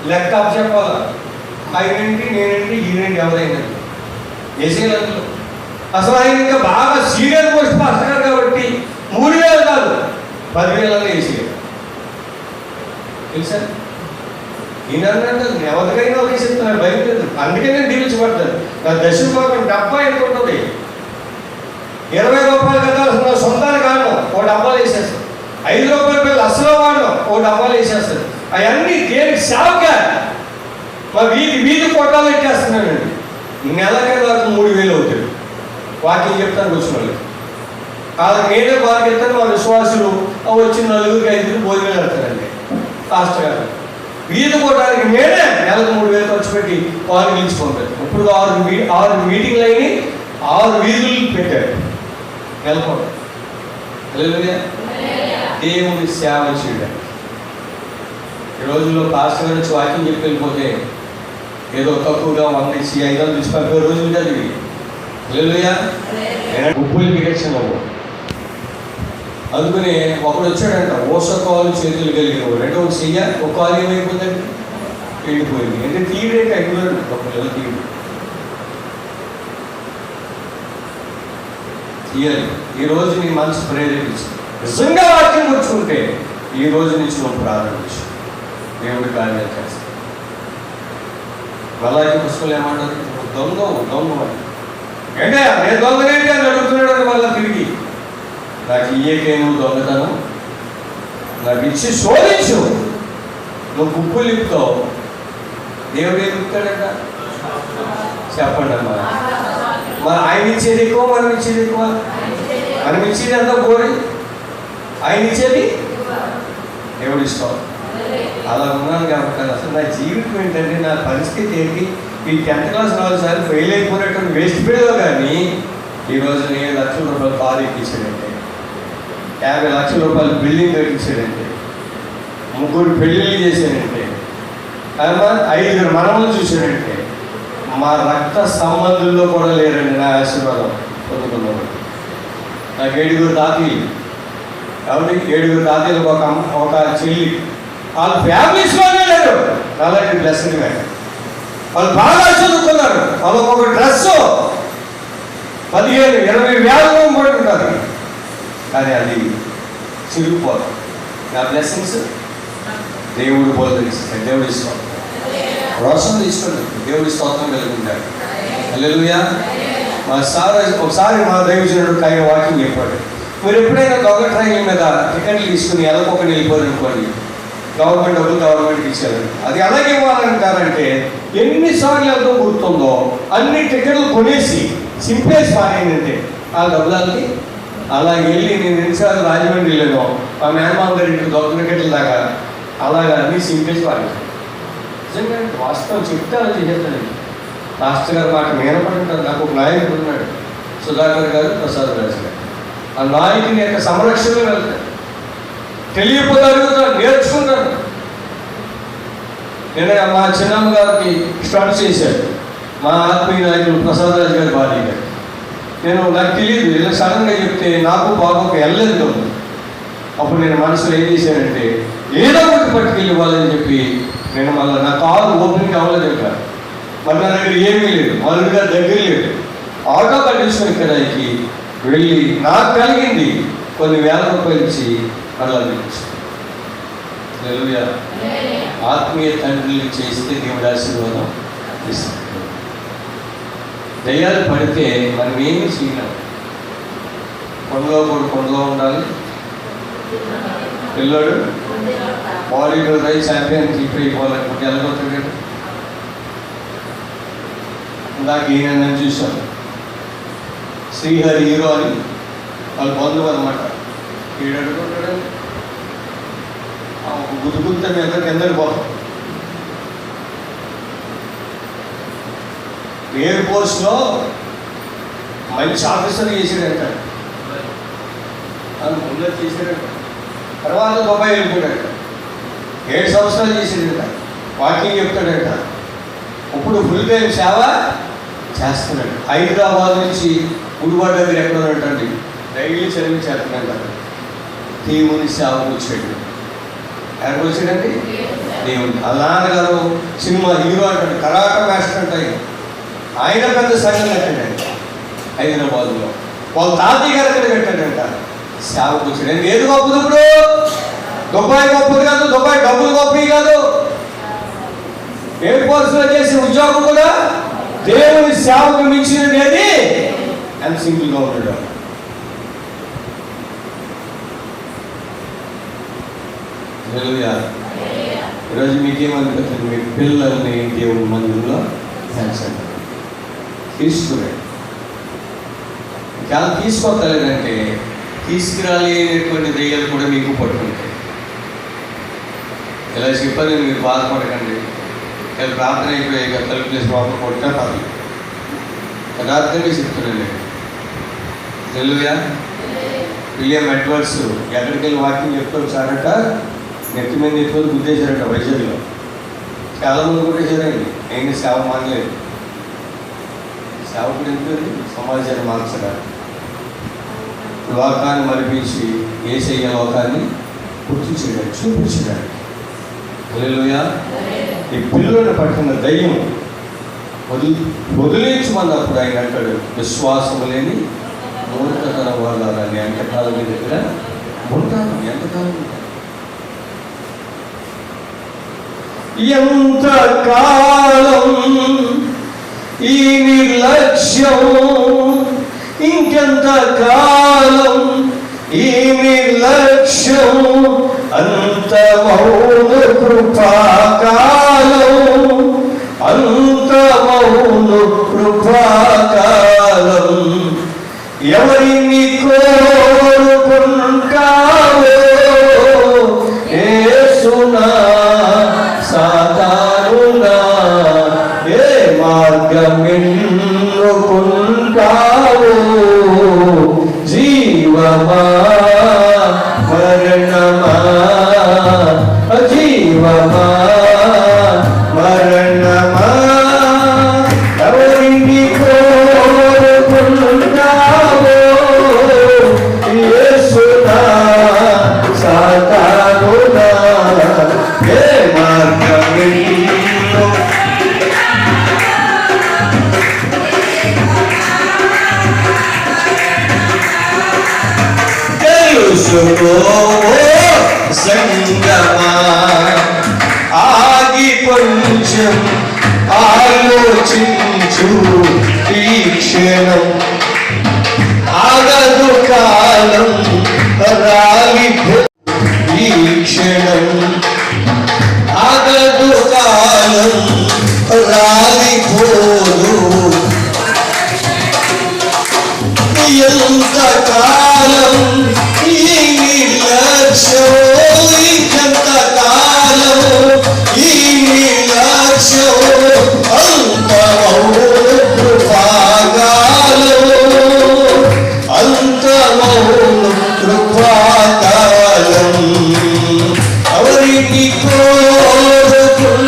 లెక్క చెప్పాలా. ఆయనేంటి, నేనేంటి, ఈయనండి, ఎవరైనా వేసేయాలి. అసలు ఆయన ఇంకా బాగా సీరియల్ పోస్ట్ పాస్టర్ కాబట్టి 3,000 కాదు 10,000 వేసేయాలి. తెలుసా? ఈయన ఎవరికైనా ఒకే చెప్తున్నారు, భయం లేదు. అందుకే నేను దీవించబడతాను. నా దశభాగం డబ్బా ఎంత ఉంటుంది? 20 రూపాయలు కదా నా సొంతానికి కాను, ఓ డబ్బాలు వేసేస్తాను. 5 రూపాయల పిల్లలు అసలు వాడు ఓ డబ్బాలు వేసేస్తాడు. అవన్నీ దేనికి సేవగా మా వీధి కొట్టాలు పెట్టేస్తున్నానండి. నెలకే నాకు 3,000 అవుతుంది. వాకింగ్ చెప్తాను వచ్చిన వాళ్ళకి. వాళ్ళకి నేనే వారికి వెళ్తాను. మా విశ్వాసులు వచ్చిన 4-5 భోజనాలు వెళ్తారండి. పాస్టర్ గారు. వీధి పోవడానికి నేనే నెలకు 3,000 ఖర్చు పెట్టి పాలు గెలిచి పంపాను. ఇప్పుడు 6 మీటింగ్లు అయినాయి, 6 వీధులు పెట్టాడు నెలకోట. దేవుని సేవ చేయడానికి. ఈ రోజుల్లో పాస్టర్ గారు వచ్చి వాక్యం చెప్పి వెళ్ళిపోతే ఏదో తక్కువగా 100 ఇచ్చి 500 ఇచ్చి పంపే రోజులు చదివి ఉప్పులు బిగేషన్ అవ్వ. అందుకని ఒకడు వచ్చాడంట, ఓసకాలు చేతులు కలిగిన రెండో ఒక చెయ్య ఒక కాలు ఏమైపోతుంది, ఎండిపోయింది. అంటే తీరేంటి అయిపోయాడు ఒక తీరు తీయాలి. ఈ రోజు నీ మనసు ప్రేరేపించి నిజంగా వాక్యం కూర్చుంటే ఈ రోజు నుంచి నువ్వు ప్రారంభించు, దేవుడి కార్యాలు చేస్తావు. మలాకి పుస్తకాలు ఏమంటారు, దొంగ అని. అంటే నేను దొంగనేంటి అని అడుగుతున్నాడు మళ్ళీ తిరిగి. నాకు ఇయ్యకే నువ్వు దొంగతనం, నాకు ఇచ్చి శోధించు. నువ్వు కుప్పులు ఇప్పుతావు, దేవుడు ఏం ఇస్తాడంట చెప్పండి అమ్మా. మరి ఆయన ఇచ్చేది ఎక్కువ, మనం ఇచ్చేది ఎక్కువ. మనం ఇచ్చేది అంతా కోరి, ఆయన ఇచ్చేది దేవుడు ఇస్తాం. అలా ఉన్నాను కాబట్టి అసలు నా జీవితం ఏంటంటే, నా పరిస్థితి ఏంటి, ఈ 10th క్లాస్ 4 సార్లు ఫెయిల్ అయిపోయినటువంటి వేస్ట్ పీరియడ్లో కానీ ఈరోజు 7 లక్షల రూపాయలు కారు ఎక్కించాడంటే, 50 లక్షల రూపాయలు బిల్డింగ్ కట్టించాడంటే, 3 పెళ్ళిళ్ళు చేశాడంటే, 5 మనములు చూశాడంటే, మా రక్త సంబంధుల్లో కూడా లేరండి నా ఆశీర్వాదం పొందుకున్నాడు. నాకు 7 తాతీలు, కాబట్టి 7 తాతీలకు ఒక చెల్లి, వాళ్ళ ఫ్యామిలీస్లోనే లేరు. అలాంటి బ్లెస్సింగ్ మ్యాన్. వాళ్ళు బాగా చదువుకున్నారు, వాళ్ళకు ఒక డ్రెస్సు 15-20 వేలలో పడుతుంటారు, కానీ అది చిరిగిపోదు. నా బ్లెస్సింగ్స్ దేవుడు బోధిస్తాడు, దేవుడు ఇస్తాడు, రోషం ఇస్తాడు, దేవుడి స్తోత్రం వెలుగుంటాడు. హల్లెలూయా. ఒకసారి మా దైవజనుడు కాయ వాక్యం చెప్పాడు, మీరు ఎప్పుడైనా దొంగ ట్రైన్ మీద టికెట్లు తీసుకుని ఎలకొకటి వెళ్ళిపోరు అనుకోండి, గవర్నమెంట్ డబ్బులు గవర్నమెంట్కి ఇచ్చారు. అది ఎలాగే ఇవ్వాలంటారంటే, ఎన్నిసార్లు ఎంతో గుర్తుందో అన్ని టికెట్లు కొనేసి సింపేసి పారేయంటే ఆ డబ్బులకి. అలా వెళ్ళి నేను ఎన్నిసార్లు రాజమండ్రి వెళ్ళాను, మా మేనమామ గారి ఇంటికి దొంగ టికెట్ల దాకా అలాగా అన్ని సింపేసి పారేసాను. నిజంగా వాస్తవం చెప్తే అలా చేసేస్తానండి. మాస్టర్ గారు మాట మేనపడుంటారు. నాకు ఒక నాయకుడు ఉన్నాడు, సుధాకర్ గారు, ప్రసాద్ రాజు గారు. ఆ నాయకుని యొక్క సంరక్షణలో వెళ్తారు, తెలియకపోతే అడుగుతారు, నేర్చుకుంటారు. నేను మా చిన్నమ్మ గారికి స్టార్ట్ చేశాడు మా ఆత్మీయ నాయకుడు ప్రసాద్ రాజు గారి భార్య గారు. నాకు తెలియదు, ఇలా సడన్గా చెప్తే నాకు బాబుకు వెళ్ళలేదు కదా. అప్పుడు నేను మనసులో ఏం చేశానంటే, ఏదో ఒకటి పట్టుకెళ్ళి ఇవ్వాలని చెప్పి నేను మళ్ళీ నా కారు ఓపెనింగ్ అవ్వలేదు ఇంకా. మరి నా దగ్గర ఏమీ లేదు, మళ్ళీ గారి దగ్గర లేదు. ఆటో కట్టించుకుని కిరాయికి వెళ్ళి నాకు కలిగింది కొన్ని వేల రూపాయలు ఇచ్చి అలా అనిపించింది. ఆత్మీయ తండ్రులు చేస్తే దేవుడి ఆశీర్వాదం ఇస్తాడు. దయ్యాలు పడితే మనం ఏమీ చేయలేం. కొండలో ఉండాలి. పిల్లోడు బాడీలో రైస్ ఛాంపియన్ కీప్ అయిపోవాలనుకుంటే ఎలాగవుతుంది? ఇందాక ఈయన చూశాను, శ్రీహరి హీరో అని వాళ్ళ బంధువు అనమాట. 7 అడుగుంటాడు, ఒక గుద్దుకుంటే మీ అందరికి కిందకి పోతాం. ఎయిర్ ఫోర్స్లో మంచి ఆఫీసర్ చేసాడంట, అది ముందర చేసాడంట. తర్వాత దుబాయ్ వెళ్ళిపోయాడంట, 7 సంవత్సరాలు చేసాడంట, వాకింగ్ చెప్తాడంట. ఇప్పుడు ఫుల్ టైం సేవ చేస్తున్నాడు. హైదరాబాద్ నుంచి గుడివాడ దగ్గర ఎక్కడ ఉన్నట్టండి, డైలీ చదివించేస్తున్నాడు. దేవుని సేవకు వచ్చాడు. ఎక్కడికి వచ్చాడండి? దేవుని. వాళ్ళ నాన్నగారు సినిమా హీరో అంటాడు, కరాట మాస్టర్ అంటాయి. ఆయన పెద్ద సంఘం కట్టాడంట హైదరాబాద్లో. వాళ్ళ తాతయ్య గారు ఎక్కడ కట్టాడంట, సేవకు వచ్చాడు. ఏది గొప్పది ఇప్పుడు? దుబాయ్ గొప్పది కాదు, దుబాయ్ డబ్బులు గొప్పవి కాదు. ఎయిర్ ఫోర్స్లో చేసే ఉద్యోగం కూడా దేవుని సేవకు మించినది ఏది? అండ్ సింపుల్గా ఉండడం. ఈరోజు మీకేమనిపిస్తుంది? మీ పిల్లల్ని దేవుని మందిరంలో పెంచండి, తీసుకురండి. చాలా తీసుకోగలరంటే తీసుకురాలేనటువంటి దయ్యాలు కూడా మీకు పట్టుకుంటాయి. ఇలా చెప్పని మీరు బాధపడకండి. ఇలా ప్రార్థన అయిపోయాక తలుపు చేసి బాబు కొట్టా కాదు, యథార్థంగా చెప్తున్నాను నేను. తెలుగుయా విలియం ఎడ్వర్డ్స్ ఎక్కడికి వెళ్ళి వాకింగ్ చెప్తూ వచ్చారట, నెత్తి మీద ఎత్తుకొని గుద్దేశారట వైజాగ్లో. చాలామంది కొట్టేశారండి. నేను సేవ మానలేదు. సేవకుడు ఎందుకు సమాజాన్ని మార్చడానికి, లోకాన్ని మరిపించి యేసయ్య లోకాన్ని పూర్తి చేయడానికి, చూపించడానికి. హల్లెలూయా. ఈ పిల్లలను పట్టిన దయ్యం వదిలించమన్నప్పుడు ఆయన అంటాడు, విశ్వాసము లేని మూర్ఖతన వాళ్ళని ఎంతకాలం మీ దగ్గర ఉంటాను, ఎంతకాలం ఎంతకాలం ఈ నిర్లక్ష్యం, ఇంకెంత కాలం ఈ నిర్లక్ష్యం, అంత మౌన కృపాకాలం, అంత మౌన కృపాకాలం. ఎవరిని కోరుకుంటావో యేసునా సాతానునా, ఏ మార్గమెన్నుకుంటావో, జీవమా మరణమా, జీవమా మరణమా, ఎవరిని కోరుకుంటావో యేసునా సాతానునా, ఏ మార్గమెన్ను తెలుసుకో సంగమా, ఆగి కొంచెం ఆలోచించు, ఈ క్షణం ఆగదు కాలం రాలిపో, ఈ క్షణం ఆగదు కాలం రాలిపోదు, ఎంత కాలం ఈ నిర్లక్ష్యం, ఇంకెంత కాలం ఈ నిర్లక్ష్యం, అంత మౌన కృపాకాలం, అంత మౌన కృపాకాలం. ఎవరిని కోరుకుంటావో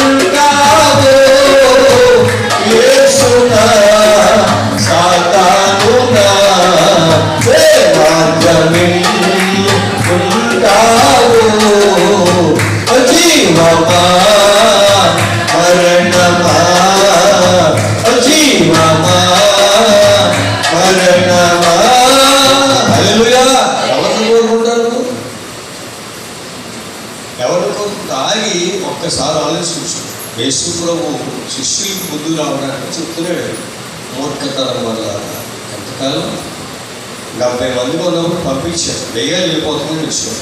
యేసునా సాతానునా, ఏ మార్గమెన్నుకుంటావో, జీవమా మరణమా, జీవమా మరణమా. హల్లెలూయా. ఎవరిని కోరుకుంటారు? ఎవరు తాగి ఒక్కసారి ఆలోచించు. యేసు ప్రభు శిష్యులకు బుద్ధి రావడానికి చెప్తున్నాడు, మూర్ఖతరం వల్ల ఎంతకాలం 70 మంది ఉన్నప్పుడు పంపించారు, దెయ్యాలు వెళ్ళిపోతుందని వచ్చారు.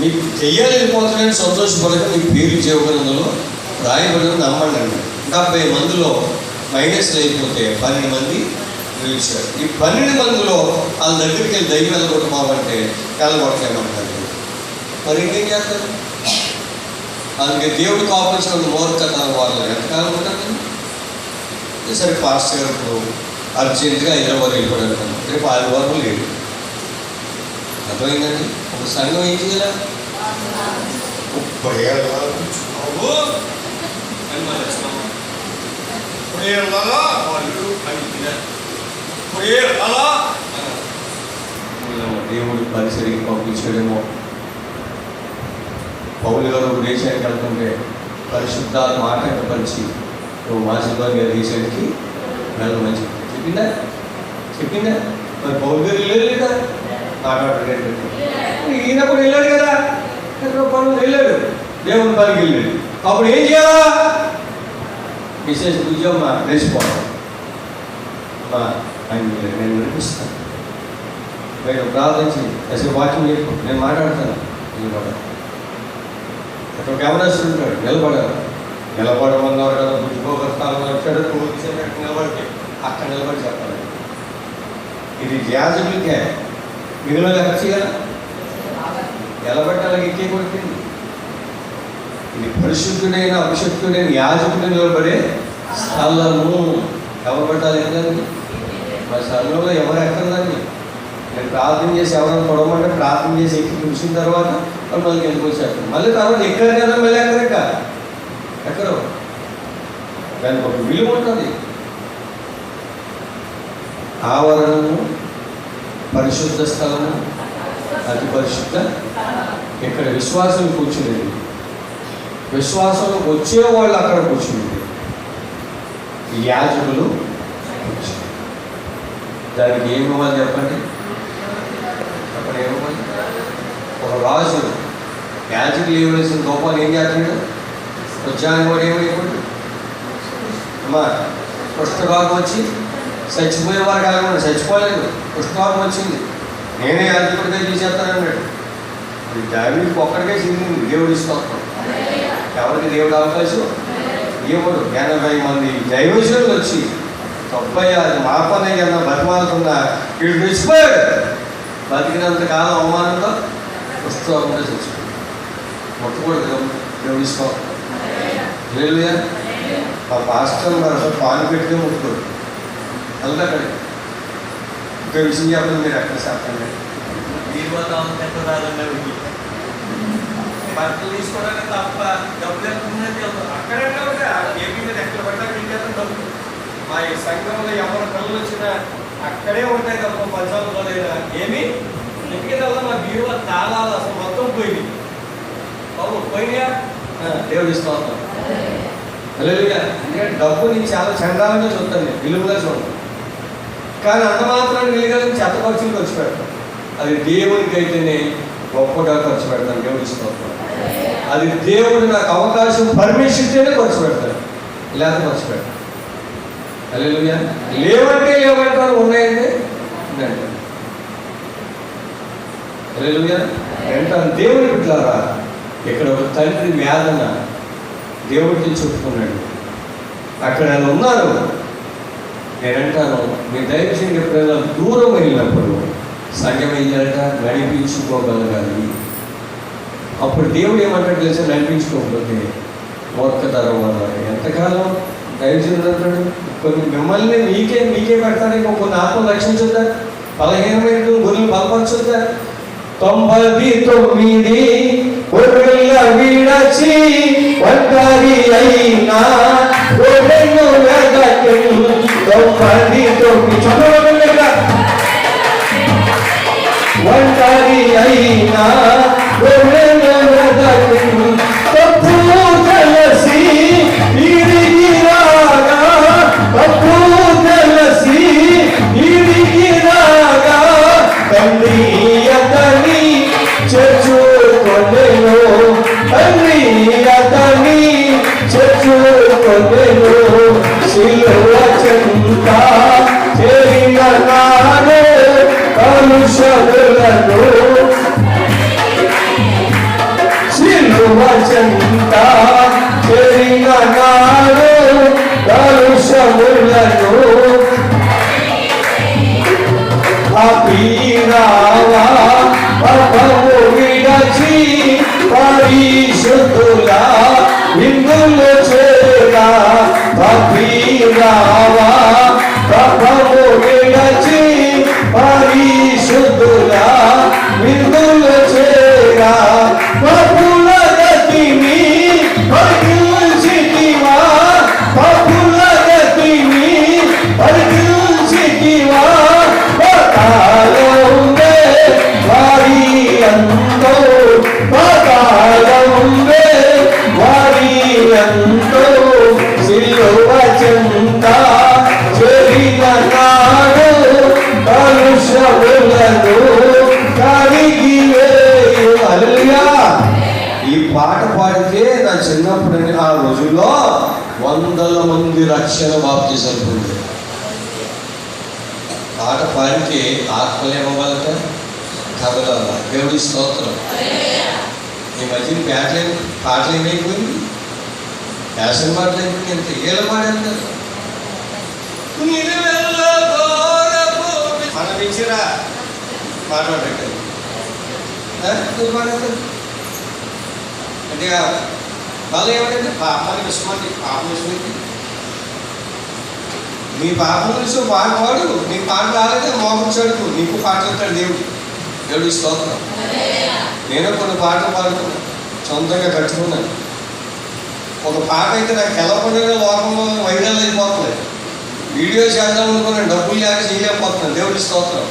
మీకు దెయ్యాలు వెళ్ళిపోతున్నాయని సంతోషపడక మీ పేరు జీవగ్రంథంలో రాయబడిన నమ్మండి అండి. 70 మందిలో మైనస్లు అయిపోతే 12 మంది పిలిచారు. ఈ 12 మందిలో వాళ్ళ దగ్గరికి వెళ్ళి దయ్యం వెళ్ళగొట్టమావంటే వెళ్ళగొట్టలేమంటారు. మరి ఇంకేం చేస్తారు? అందుకే దేవుడు కాపాల్సిన మూర్ఖత వాళ్ళు ఎంతకాలం ఉంటుంది. సరే పాస్టర్ గారు ఇప్పుడు అర్జెంటుగా హైదరాబాద్ వెళ్ళిపోయాడు, రేపు ఆదివారం లేదు. అర్థమైందండి? ఒక సంఘం ఏం చేయాలి? 30 ఏళ్ళ దేవుడు పరిసరికి పంపించాడేమో. పౌలు గారు దేశానికి వెళ్తుంటే పరిశుద్ధాత్మ ఆటంకపరిచి నువ్వు మాసిదోనియా దేశానికి వెళ్ళమని చెప్పిందా? మరి పౌలు గారు వెళ్ళారు లేదా? మాట్లాడాడు. ఈయన కూడా వెళ్ళాడు కదా, పనులు వెళ్ళాడు, దేవుని పనికి వెళ్ళాడు. అప్పుడు ఏం చేయాలా? విశేష ఉద్యోగం లేచిపోవాలి. ఆయన నేను వినిపిస్తాను, నేను ప్రార్థించి అసలు వాక్యం చెప్పు, నేను మాట్లాడతాను. అక్కడ కెమెరాస్ ఉంటాడు, నిలబడమన్నారు కదా, బుద్ధిపోగొస్తాను వచ్చాడు, నిలబడితే అక్కడ నిలబడి చెప్పాలి. ఇది యాజకులకే, మిగిలిన లెక్క చేయాలి. నిలబెట్టాలి, ఎక్కే కొడుతుంది. ఇది పరిశుద్ధుడైన అభిషక్తుడైన యాజకుడు నిలబడే స్థలము. ఎవరు పెట్టాలి ఏంటండి? మరి స్థలంలో ఎవరు ఎక్కర్లండి? నేను ప్రార్థన చేసి ఎవరైనా పొడవమంటే ప్రార్థన చేసి ఎక్కి చూసిన తర్వాత వాళ్ళు మళ్ళీ వెళ్ళిపోయారు. మళ్ళీ తర్వాత ఎక్కరు కదా, మళ్ళీ ఎక్కడో దానికి ఒక విలువ ఉంటుంది. ఆవరణము, పరిశుద్ధ స్థలము, అతి పరిశుద్ధ. ఇక్కడ విశ్వాసం కూర్చునేది, విశ్వాసంలో వచ్చేవాళ్ళు అక్కడ కూర్చునేది, యాజకులు కూర్చునేది. దానికి ఏమివ్వాలి చెప్పండి? అక్కడ ఏమివ్వాలి? ఒక రాజు యాజకులు ఇవ్వాల్సిన లోపాలు ఏం చేస్తాడు? ఉద్యానం కూడా ఏమైపోయింది అమ్మా, కుష్ఠరోగం వచ్చి చచ్చిపోయేవారు కాకుండా చచ్చిపోలేదు, కుష్ఠరోగం వచ్చింది, నేనే యాజకుడిగా తీసేస్తానన్నాడు. దావీదుకు ఒక్కడికే చెందింది. దేవుడు ఇస్తాం. ఎవరికి దేవుడు అవకాశం ఇవ్వడు. 80 మంది దైవజనులు వచ్చి 90 అది మా పని అన్న బతిమాలుతున్నా వీడు తెచ్చిపోయాడు. బతికినంత కాలం అవమానంతో కుష్ఠరోగంగా చచ్చిపోయాడు. మొట్టకూడదు దేవుడు ఇస్తాం. లేదు మా పాస్టర్ మరి అసలు పాలు పెడితే ముట్టుకోడు. వెళ్తా అక్కడికి. ఇంకా విషయం చెప్పండి, మీరు అక్కడ చెప్పండి. బట్టలు తీసుకోవడానికి తప్ప డబ్బులు ఎక్కడ అక్కడే ఏపీ మీద ఎక్కడ పడ్డా ఇంకేతం డబ్బులు. మా ఈ సంఘంలో ఎవరి పిల్లలు వచ్చినా అక్కడే ఉంటాయి తప్ప పంచాలు లేదా ఏమి ఎందుకంటే మా బీరువా తాళాలు అసలు మొత్తం పోయింది. బాబు పోయినాయా? దేవుడు ఇస్తాం. ఎందుకంటే డబ్బు నేను చాలా చండాలంగా చూస్తాను, నేను విలువగా చూడను. కానీ అంత మాత్రం విలువగా చెత్త ఖర్చులు ఖర్చు పెడతాను. అది దేవునికి అయితేనే గొప్పగా ఖర్చు పెడతాను. దేవుడు ఇస్తాం. అది దేవుడు నాకు అవకాశం పర్మిషన్ ఇస్తేనే ఖర్చు పెడతాను, లేకపోతే ఖర్చు పెడతాను. హల్లెలూయా. లేవంటారు, ఉన్నాయంటే ఉందంటారు. హల్లెలూయా. అంటాను దేవుని బిడ్డలారా, ఇక్కడ ఒక తండ్రి వేదన దేవుడికి చెప్పుకున్నాడు. అక్కడ ఆయన ఉన్నారు. నేనంటాను, మీ దైవజనుడు ఎప్పుడైనా దూరం వెళ్ళినప్పుడు సంఘం అయ్యాక నడిపించుకోగలగాలి. అప్పుడు దేవుడు ఏమంటాడు తెలిసి, నడిపించుకోకపోతే మూర్ఖతరం అన్నారు. ఎంతకాలం దైవజనుడు అంటాడు, కొన్ని మిమ్మల్ని మీకే పెడతాను, కొన్ని ఆత్మలు రక్షించుద్దా, 15 గురులు బలపరచుద్దా. 99 గొర్రెల విడచి ఒంటరి అయినా గొర్రెను వెదకెను. 99 ఒంటరి అయినా గొర్రెను వెదకెను. తప్పు తెలిసి తిరిగి రాగా, తప్పు తెలిసి తిరిగి రాగా, తండ్రి అతని చేర్చుకొనెను, తండ్రి అతని చేర్చుకొనెను. సిలువ చెంత చేరిన నాడు కలుషములను, సిలువ చెంత చేరిన నాడు కలుషములను. అభిరావా పాపము విడచి పరిశుద్ధుల విందులు చేరా. అభిరావా పాపము విడచి పరిశుద్ధుల విందులు చేరా. పాపుల గతిని పరికిల్చితివా, పాపుల గతిని పరికిల్చితివా. పాతాళంబే వారి అంతో, పాతాళంబే వారి అంతో. సిలువ చెంత చేరిన నాడు కలుషములను కడిగివేయు. హల్లెలూయా. ఈ పాట పాడితే నా చిన్నప్పుడు ఆ రోజుల్లో 100 మంది రక్షణ బాప్తిజం పొందారు. పాట పాడితే ఆత్మలు ఏమవ్వాలట, కదలాల. దేవుడి స్తోత్రం. ఈ మధ్యన పాటలు ఏమైపోయింది, ఫ్యాషన్ పాటలు అయిపోయింది. ఎంత ఏళ్ళ పాడేస్తారు. మనం ఇచ్చిరా మాట్లాడతారు అంటే వాళ్ళు ఏమంటే పాపానికి ఇష్టమండి, పాపం ఇష్టమైంది. నీ పాపం గురించి పాట పాడు, నీకు పాట రాలేదే మోపించాడు, నీకు పాటలు ఇస్తాడు దేవుడు. దేవుడి స్తోత్రం. నేను కొన్ని పాటలు పాడుతున్నాను, సొంతంగా కట్టుకున్నాను. ఒక పాట అయితే నాకు తెలవకుండా లోకంలో వైరల్ అయిపోతుంది. వీడియో చేద్దాం అనుకున్నాను, డబ్బులు లేక చేయలేకపోతున్నాను. దేవుడి స్తోత్రం.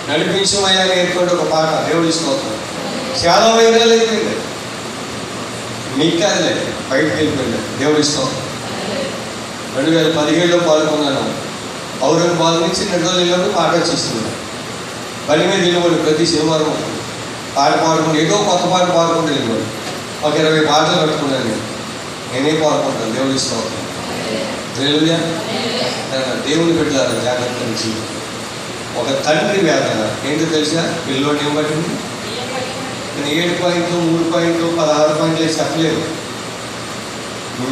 నడిపించమయ్యా నేర్చుకుంటే ఒక పాట, దేవుడి స్తోత్రం. చాలా వైరల్ అయిపోయింది. మీకు కాదులే, బయటకు వెళ్ళిపోయింది. దేవుడి స్తోత్రం. 2017లో పాల్గొన్నాను. ఔరంగాబాద్ నుంచి నెల్లూరు పాట వచ్చేస్తున్నాను. పని మీద వెళ్ళిపోయి ప్రతి శనివారం పాట పాడుకుంటూ ఏదో కొత్త పాట పాడుకుంటూ వెళ్ళిపోయి ఒక 20 పాటలు కట్టుకున్నాను. నేనే పాడుకుంటాను. దేవుడి స్తోత్రం. దేవుని బిడ్డలారా, జాగ్రత్త నుంచి ఒక తండ్రి వేదన ఏంటో తెలుసా? పిల్లోని ఏం పట్టింది? నేను 7 పాయింట్లు 3 పాయింట్లు 16 పాయింట్లు చెప్పలేదు.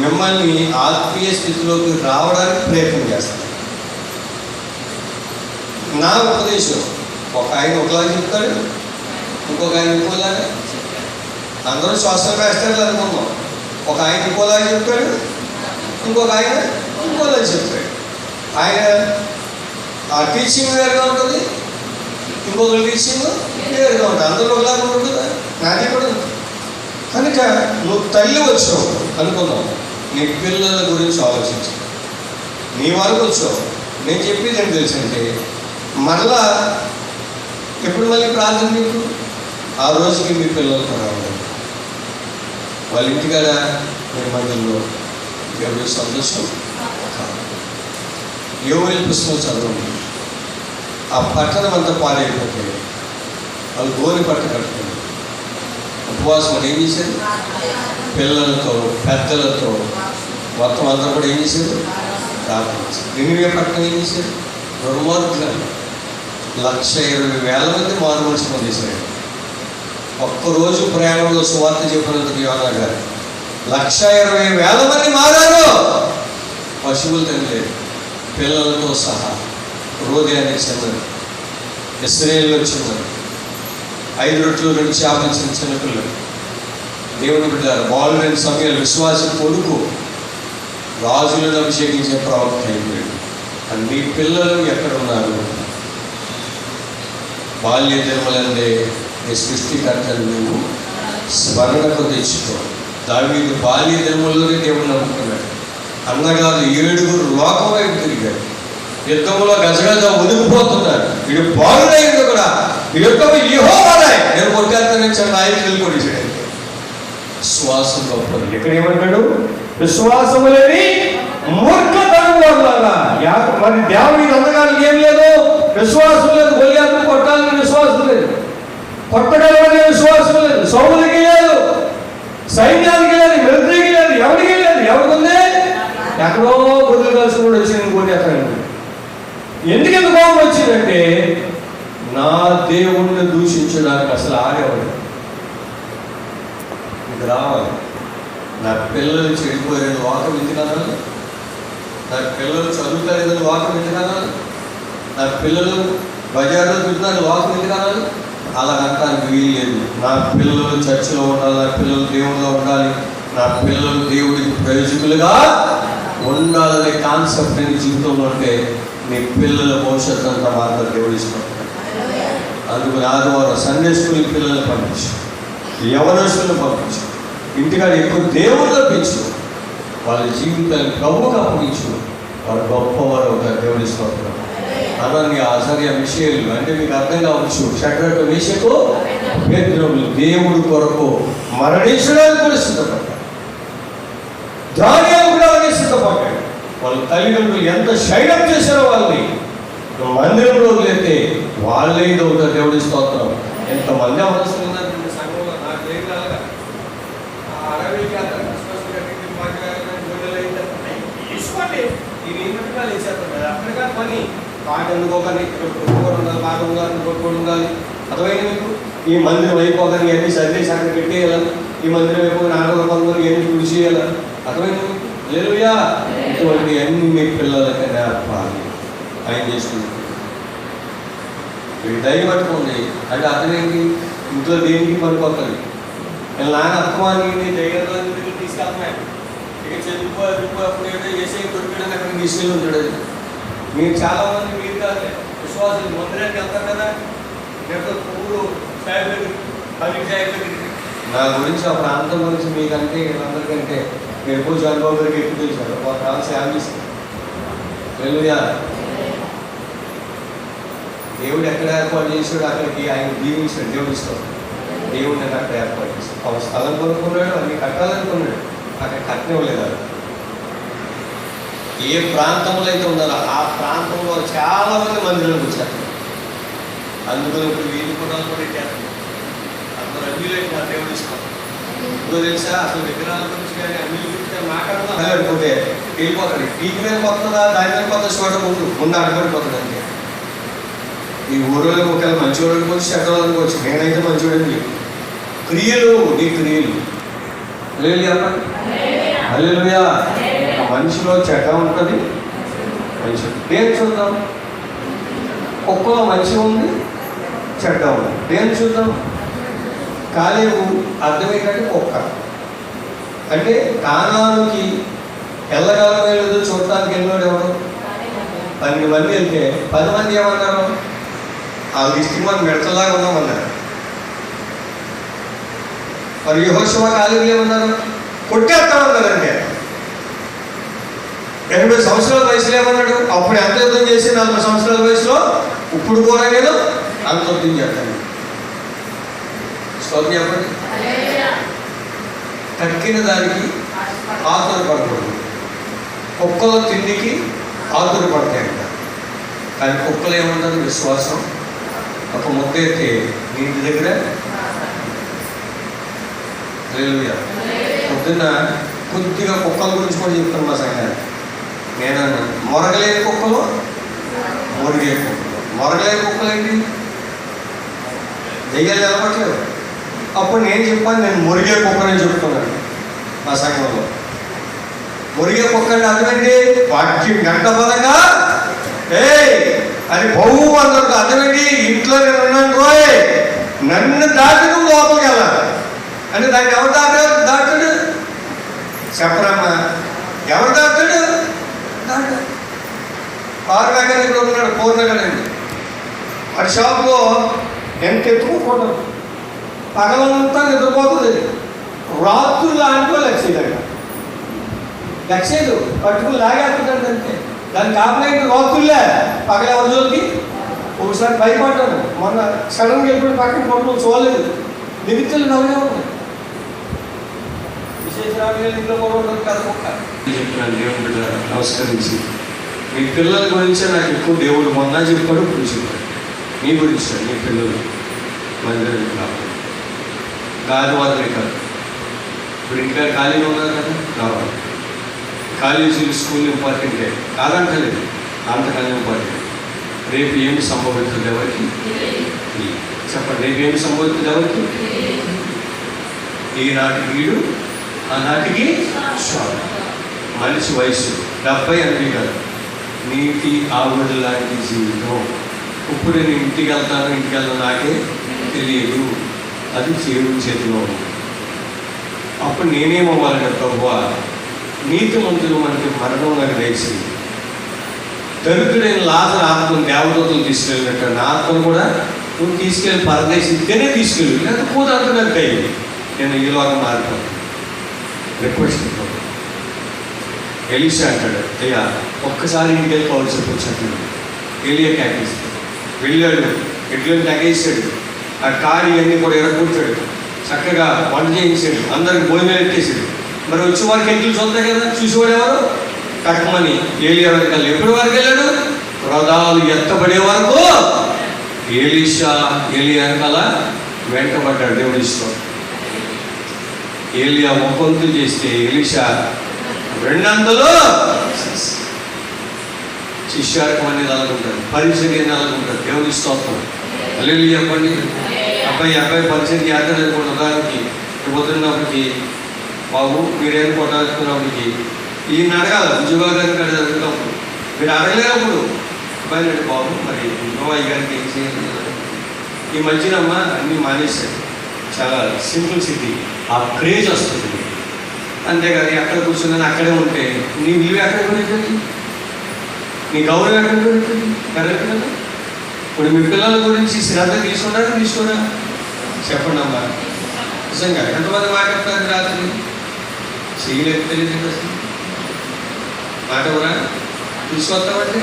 మిమ్మల్ని ఆత్మీయ స్థితిలోకి రావడానికి ప్రయత్నం చేస్తాను. నా ఉపదేశం ఒక ఆయన ఒకలాగా చెప్తాడు, ఇంకొక ఆయన ఇంకోలాగా. అందరూ శ్వాసలు వేస్తారు అనుకున్నాం. ఒక ఆయన ఇంకోలాగా చెప్తాడు, ఇంకొక ఆయన ఇంకోలాగా చెప్తాడు. ఆయన ఆ టీచింగ్ వేరుగా ఉంటుంది, ఇంకొక టీచింగ్ వేరుగా ఉంటుంది. అందరూ ఒకలాగా ఉంటుందా? నాది కూడా ఉంటుంది. కనుక నువ్వు తల్లి వచ్చావు అనుకున్నావు, నీ పిల్లల గురించి ఆలోచించు. నీ వరకు వచ్చావు. నేను చెప్పేది ఏంటి తెలుసంటే, మరలా ఎప్పుడు మళ్ళీ ప్రార్థన మీకు ఆ రోజుకి మీ పిల్లలతో రావాలి. వాళ్ళ ఇంటికాడ మీ మందిలో దేవుడి సంతోషం కాదు. యోవేలు పుస్తకం చదవండి. ఆ పట్టణం అంతా పాడైపోతే వాళ్ళు గోని పట్ట కట్టుకుని ఉపవాసం ఏం చేశారు? పిల్లలతో పెద్దలతో మొత్తం అందరూ కూడా ఏం చేశారు? ప్రార్థించారు. నినివే పట్టణం ఏం చేశారు? దుర్మార్గులను 120,000 మంది మారుమనసు పొందేశారు. ఒక్కరోజు ప్రయాణంలో సువార్త చెప్పినందుకు యోనా గారు 120,000 మంది మారారు. పశువులు తినలేదు, పిల్లలతో సహా. రోదేయానికి చెందిన ఇశ్రాయేలు చిన్నది 5 రొట్టెలు 2 చేపలు చిన్నపిల్లలు. దేవుని బిడ్డలారా, బాలుడైన సమయాలు విశ్వాసం కొడుకు రాజులను అభిషేకించే ప్రవక్త అయిపోయాడు. అని మీ పిల్లలు ఎక్కడ ఉన్నారు? బాల్య జన్మలందే నీ సృష్టికర్తను నువ్వు స్మరణకు తెచ్చుకో. దావీదు బాల్య జన్మలోనే దేవుడు నమ్ముకున్నాడు. అన్నగారు 7 లోకం వైపు తిరిగాడు. యుద్ధంలో గజగజ ఒదిగిపోతున్నారు. వీడు బాలుడైంది కూడా యుద్ధం యెహోవాదే. నేను కొట్టేస్తాను నాయకులు కొట్టేసాడు. విశ్వాసం గొప్పది. ఇక్కడ ఏమంటాడు? విశ్వాసము లేని మూర్ఖతనం వల్ల. మరి దావీదు అన్నగారికి ఏం లేదు? విశ్వాసం లేదు. గొలియాతును కొట్టాలని విశ్వాసం లేదు, కొట్టగలవనే విశ్వాసం లేదు. సౌలుకి లేదు, సైన్యానికి లేదు, మిలిటరీకి లేదు, ఎవరికి లేదు. ఎవరికి ఉంది? ఎక్కడో బుద్ధులు కలుసుకుని వచ్చింది ఇంకోటి ఎక్కడ. ఎందుకు కోపం వచ్చిందంటే, నా దేవుణ్ణి దూషించడానికి అసలు ఆగేవాడు. ఇది రావాలి. నా పిల్లలు చెడిపోయారని వాకం ఎందుకు అనాలి? నా పిల్లలు చదువుతారేదని వాకం ఎందుకు అనాలి? నా పిల్లలు బజార్లో తింటున్నారు వాకం ఎందుకు అనాలి? అలా అంటానికి వీల్లేదు. నా పిల్లలు చర్చిలో ఉండాలి, నా పిల్లలు దేవుడిలో ఉండాలి, నా పిల్లలు దేవుడికి ప్రయోజకులుగా ఉండాలనే కాన్సెప్ట్ నీ జీవితంలో ఉంటే నీ పిల్లల భవిష్యత్తు అంతా మాత్రం దేవుడు ఇష్టపడతాడు. అందుకని ఆదివారం సండే స్కూల్ పిల్లల్ని పంపించు, యవనస్తులను పంపించు, ఇంటికాడ ఎక్కువ దేవుళ్ళు పెంచు, వాళ్ళ జీవితాన్ని ప్రభువుకు అప్పగించు. వాడు గొప్పవాడు అవుతారు. దేవుడి స్తోత్రం. అనన్య ఆచార్య విషయాలు అంటే మీకు అర్థం కావచ్చు. షడ్రకు మేషకు అబేద్నెగోలు దేవుడి కొరకు మరణించడానికి కూడా సిద్ధపడ్డాడు. దానియేలు కూడా అలాగే సిద్ధపడ్డాడు. వాళ్ళ తల్లిదండ్రులు ఎంత షైడప్ చేశారో వాళ్ళని మందిరంలో లేతే వాళ్ళే అవుతారు. దేవుడి స్తోత్రం. ఎంతమంది అవసరం ఉన్నారు సంఘంలో. నాకు ఏం కాదు అక్కడ పని పాట అందుకోగానే కొట్టుకోవడం ఉండాలి, పాట ఉండాలి, కొట్టుకోవడం ఉండాలి. అర్థమైంది మీకు? ఈ మందిరం అయిపోగానే ఇవన్నీ సర్వేసి అక్కడ పెట్టేయాలని, ఈ మందిరం అయిపోగానే ఆడవాళ్ళ పనులు ఇవన్నీ కృషి చేయాలి. అర్థమైంది మీకు? హల్లెలూయా. ఇటువంటి అన్ని మీ పిల్లలకి నేర్పాలి. ఆయన చేసుకుంటుంది. వీడు దయ పట్టుకోండి అంటే అర్థమేంటి? ఇంట్లో దేనికి పనిపోతుంది. నాన్న అర్థమానికి ధైర్యంలో తీసుకెళ్తామే. ఇక చదువుకోప్పుడు ఏదో చేసే దొరికాడని అక్కడ తీసుకెళ్ళి ఉంటాడు. మీరు చాలామంది మీరు కాదు విశ్వాసులు మందిరానికి వెళ్తారు కదా, లేకపోతే పువ్వులు సాయిబు పబ్లిక్ సాయిబు. నా గురించి ఆ ప్రాంతం గురించి మీకంటే వీళ్ళందరికంటే మీరు పూజ అనుభవం గారికి ఎక్కువ తెలిసారు. ఒక ప్రాంతం సేవ ఇస్తారు. దేవుడు ఎక్కడ ఏర్పాటు చేశాడు అక్కడికి ఆయన దీవించాడు. దేవుడు ఇస్తాడు. దేవుడిని అక్కడ ఏర్పాటు చేశాడు. ఒక స్థలం కొనుక్కున్నాడు, అన్ని కట్టాలనుకున్నాడు, అక్కడ కట్టనివ్వలేదు. ఏ ప్రాంతంలో అయితే ఉన్నారో ఆ ప్రాంతంలో చాలా మంది మందిరంలోకి వచ్చారు. అందుకని ఇప్పుడు వీధి కుటాలు కూడా పెట్టారు. అందరూ అన్నిలో నా దేవుడు ఇస్తాం. ఇంకో తెలుసా, అసలు విగ్రహాల గురించి కానీ అన్ని గురించి మాట్లాడదాం అనుకుంటే వెళ్ళిపోతాడు. పీకి మీద కొత్తదా దాని మీద కొత్త చోట ముందు అడగడిపోతాడు. అంతే. ఈ ఊరిలో ఒకవేళ మంచివాడు అనుకోవచ్చు, చెడ్డవాడు అనుకోవచ్చు. నేనైతే మంచివాడిని. క్రియలు నీ క్రియలు హల్లెలూయా. మనిషిలో చెడ్డ ఉంటుంది, మంచి. నేను చూద్దాం, కుక్కలో మంచి ఉంది, చెడ్డ ఉంది. నేను చూద్దాం. కాలేవు అర్థమేంటంటే కుక్క అంటే కానానికి ఎల్లకాలం వెళ్ళదు. చూడటానికి వెళ్ళాడు ఎవరు? 12 మంది వెళ్తే 10 మంది ఏమన్నారు? ఆ లిస్ట్ మనం మెడతలాగా ఉన్నామన్నారు. మరి యెహోషువ కాలేవు ఏమన్నారు? కొట్టేస్తామన్నారంటే 80 సంవత్సరాల వయసులో ఏమన్నాడు? అప్పుడు ఎంత యుద్ధం చేసి 40 సంవత్సరాల వయసులో ఇప్పుడు కూడా నేను అంత యుద్ధం చేస్తాను. స్తోత్రం చెప్పండి. కక్కిన దానికి ఆతురపడకూడదు. కుక్కల తిండికి ఆతురపడతాయంట. కానీ కుక్కలు ఏముంటుంది? విశ్వాసం. ఒక ముద్ద అయితే నీ ఇంటి దగ్గర పొద్దున్న కొద్దిగా కుక్కల గురించి కూడా చెప్తాను మా సంఘాన్ని. నేను మొరగలేని కుక్కలు, మొరిగే కుక్కలు. మొరగలేని కుక్కలు ఏంటి? దెయ్యాలు నిలబట్లేదు. అప్పుడు నేను చెప్పాను, నేను మురిగే కుక్కని చెప్తున్నాను మా సంఘంలో. మురిగే కుక్క అంటే అర్థమేంటి? వాక్యం గంట పదంగా అని బహు అందరికి అర్థమేంటి? ఇంట్లో నేను ఉన్నాను రోయ్, నన్ను దాటి నువ్వు లోపలికి వెళ్ళాలి అంటే దాన్ని ఎవరు దాటాడు? చెప్పరమ్మా, ఎవరు దాటాడు? కారు మెకానిక్ ఉన్నాడు, పూర్ణగాడండి. వాడి షాప్లో ఎంత ఎత్తుకోకూడదు, పగలంతా నిద్రపోతుంది. రాత్రులు లాంటివో లక్ష్యదు పట్టుకుని లాగేస్తుందండి. అంతే. దాని కాపలేంటి రాత్రులే, పగల రోజులకి. ఒకసారి భయపడ్డాను మొన్న, సడన్గా వెళ్ళిపోయి పక్కన పట్టుకుని చూడలేదు. నిమిత్తులు నవ్వే ఉన్నాయి. విశేషరాలు ఇంట్లో కూడా ఉండదు కదా ఒక్క చెప్తున్నాను. దేవుడు బిడ్డ నమస్కరించి మీ పిల్లల గురించే నాకు ఎక్కువ దేవుడు మొన్న చెప్పాడు, ఇప్పుడు చెప్పాడు. మీ గురించి మీ పిల్లలు మందిరం కావాలి, గాలివాదమే కాదు. ఇప్పుడు ఇంకా ఖాళీగా ఉన్నారు కదా, కావాలి. కాలేజీలు స్కూల్ ఇంపార్టెంటే కాదంటలేదు, అంతకన్నా ఇంపార్టెంట్. రేపు ఏమి సంభవిస్తుంది ఎవరికి చెప్పండి? రేపు ఏమి సంభవిస్తుంది ఎవరికి? ఈనాటి వీడు ఆనాటికి షాక్. మనిషి వయసు 70 అంటే కాదు, నీటి ఆవిడ లాంటి జీవితం. ఇప్పుడు నేను ఇంటికి వెళ్తాను నాకే తెలియదు, అది దేవుని చేతిలో ఉంది. అప్పుడు నేనేమవ్వాలంటే, ప్రభువా నీతి మంతులు మనకి మరణం నాకు దయచేసి, దరిద్రుడైన లాజరు ఆత్మను దేవదూతలు తీసుకెళ్ళినట్టు నా ఆత్మను కూడా నువ్వు తీసుకెళ్ళి పరదేశిస్తేనే తీసుకెళ్ళి, లేదా కూదంతా నాకు అయ్యింది, నేను ఈ లోకం మారిపోతాను. రిక్వెస్ట్ ఎలీషా అంటాడు, అయ్యా ఒక్కసారి ఇంటికి వెళ్ళి కాల్ చెప్పొచ్చు. ఎలియా క్యాకేస్తాడు. వెళ్ళాడు, ఎడ్లను తగేసాడు, ఆ కారు ఇవన్నీ కూడా ఎరగొట్టాడు, చక్కగా వంట చేయించాడు, అందరికి భోజనం ఎట్టేసాడు. మరి వచ్చే వారికి ఎడ్లు చూద్దాయి కదా, చూసేవాడు ఎవరు? కట్టమని ఏలియా వెనకాల ఎప్పటి వరకు వెళ్ళాడు? రథాలు ఎత్తబడే వరకు ఎలీషా ఏలియా వెనకాల వెంటబడ్డాడు. దేవుడి ఇష్టం. ఏలియా ఒక్కొంతు చేస్తే ఎలీషా 200 శిష్యార్కం అనేది అలాగుంటుంది, పరిచర్య అనేది అలాగుంటుంది. దేవుడి స్తోత్రం. అల్లెలు చెప్పండి. అబ్బాయి పరిచర్య యాత్ర అనుకోండి. ఉదాహరణకి పోతున్నప్పటికి, బాబు మీరేం కొట్టాల్సుకున్నప్పటికి ఈయన అడగాల, ఉద్యోగాలు గారికి అడుగుతున్నప్పుడు మీరు అడగలేనప్పుడు అబ్బాయి అంటే బాబు మరి ఉద్యోగాయి గారికి ఏం చేయాలి? ఈ మధ్యనమ్మ అన్నీ మానేశారు. చాలా సింపుల్ సిటీ, ఆ క్రేజ్ వస్తుంది. అంతేగాని అక్కడ కూర్చున్నాను అక్కడే ఉంటే నీ విలువ ఎక్కడ పెరుగుతుంది, నీ గౌరవం ఎక్కడ పెరుగుతుంది? కరెక్ట్ కదా? ఇప్పుడు మీ పిల్లల గురించి శ్రద్ధ తీసుకోరా చెప్పండి అమ్మా. నిజంగా ఎంతమంది మాట్లాడతారు రాత్రి చేయలేదు తెలియదు అసలు మాట కూడా తీసుకొస్తామంటే